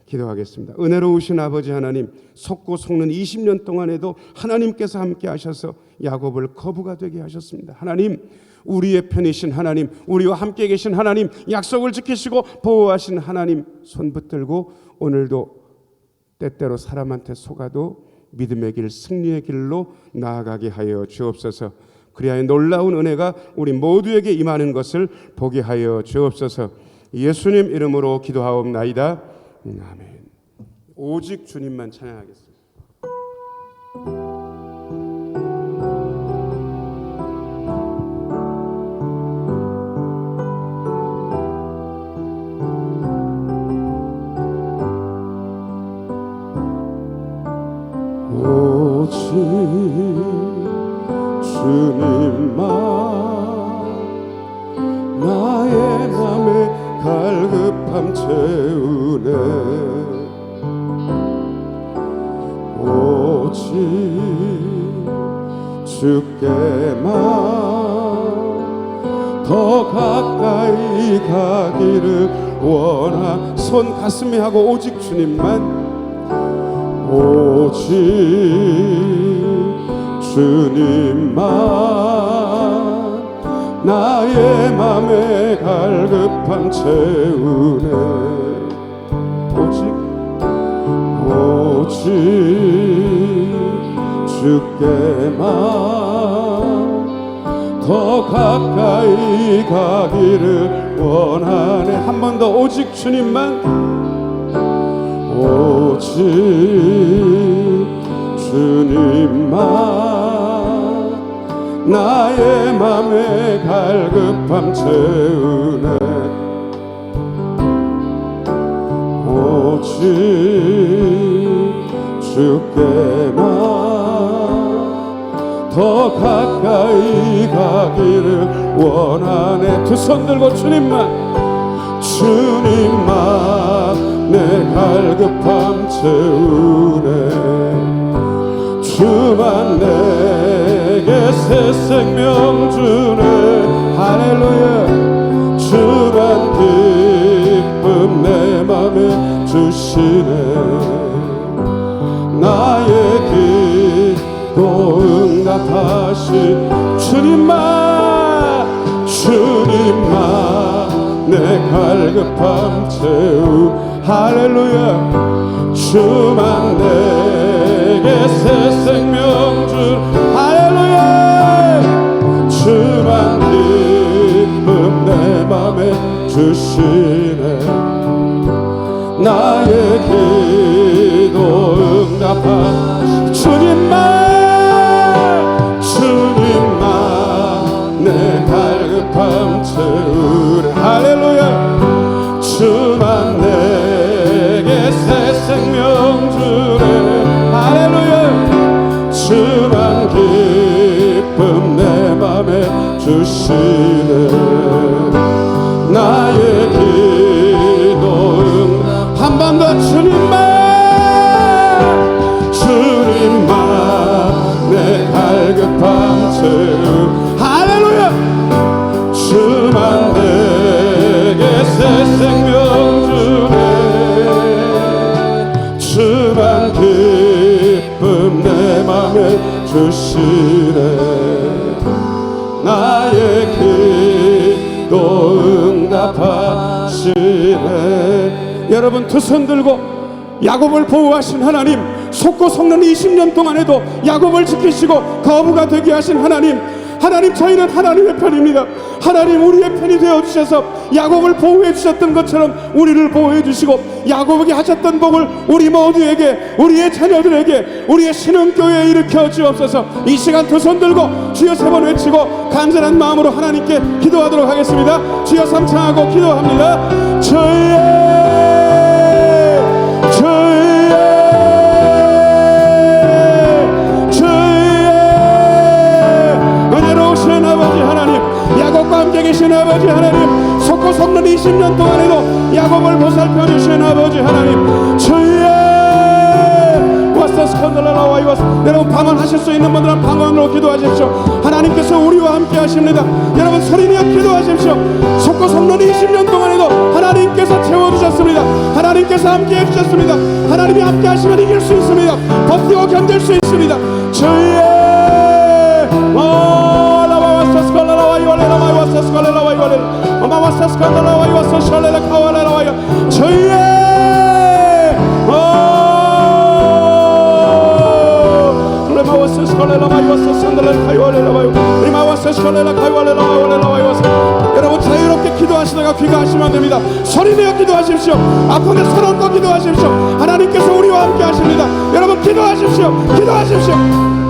C: 기도하겠습니다. 은혜로우신 아버지 하나님, 속고 속는 20년 동안에도 하나님께서 함께 하셔서 야곱을 거부가 되게 하셨습니다. 하나님, 우리의 편이신 하나님, 우리와 함께 계신 하나님, 약속을 지키시고 보호하신 하나님 손 붙들고 오늘도 때때로 사람한테 속아도 믿음의 길, 승리의 길로 나아가게 하여 주옵소서. 그리하여 놀라운 은혜가 우리 모두에게 임하는 것을 보게 하여 주옵소서. 예수님 이름으로 기도하옵나이다. 아멘. 오직 주님만 찬양하겠습니다.
B: 오직 주님만 나의 맘에 갈급함 채우네. 오직 주께만 더 가까이 가기를 원하. 손 가슴에 하고 오직 주님만, 오직 주님만 나의 맘에 갈급함 채우네. 오직 주께만 더 가까이 가기를 원하네. 한 번 더. 오직 주님만, 오직 주님만 나의 맘에 갈급함 채우네. 오직 주께만 더 가까이 가기를 원하네. 두 손 들고 주님만, 주님만 내 갈급함 채우네. 주만 내게 새 생명 주네. 할렐루야. 주만 기쁨 내 맘에 주시네. 나의 기도 응답하시 주님만, 주님만 내 갈급함 채우. 할렐루야. 주만 내게 새 생명 주. 할렐루야. 맘에 주시네 나의 기도 응답하시네 주님만 내 갈급함 채우래 할렐루야 주만 내게 새 생명 주네 할렐루야 주만 기쁨 내 맘에 주시네 나의 기도 한 번 더 주님만 내 갈급함 채우 할렐루야 주만 내게 새 생명 주네 주만 기쁨 내 맘에 주시네 나의 기도 응답하시네 여러분 두 손 들고 야곱을 보호하신 하나님 속고 속는 20년 동안에도 야곱을 지키시고 거부가 되게 하신 하나님 저희는 하나님의 편입니다. 하나님 우리의 편이 되어주셔서 야곱을 보호해 주셨던 것처럼 우리를 보호해 주시고 야곱에게 하셨던 복을 우리 모두에게 우리의 자녀들에게 우리의 신흥교회에 일으켜 주옵소서. 이 시간 두 손 들고 주여 세 번 외치고 간절한 마음으로 하나님께 기도하도록 하겠습니다. 주여 삼창하고 기도합니다. 주의 은혜로우신 아버지 하나님 야곱과 함께 계신 아버지 하나님 속고 속는 20년 동안에도 야곱을 보살펴 주신 아버지 하나님 주의 여러분 방언하실 수 있는 분들은 방언으로 기도하십시오. 하나님께서 우리와 함께 하십니다. 여러분 소리내어 기도하십시오. 속고 속는 20년 동안에도 하나님께서 채워주셨습니다. 하나님께서 함께 해주셨습니다. 하나님이 함께 하시면 이길 수 있습니다. 버티고 견딜 수 있습니다. 주의 여러분 자유롭게 기도하시다가 귀가하시면 됩니다. 소리내어 기도하십시오. 아픔에 손 얹고 기도하십시오. 하나님께서 우리와 함께 하십니다. 여러분 기도하십시오. 기도하십시오.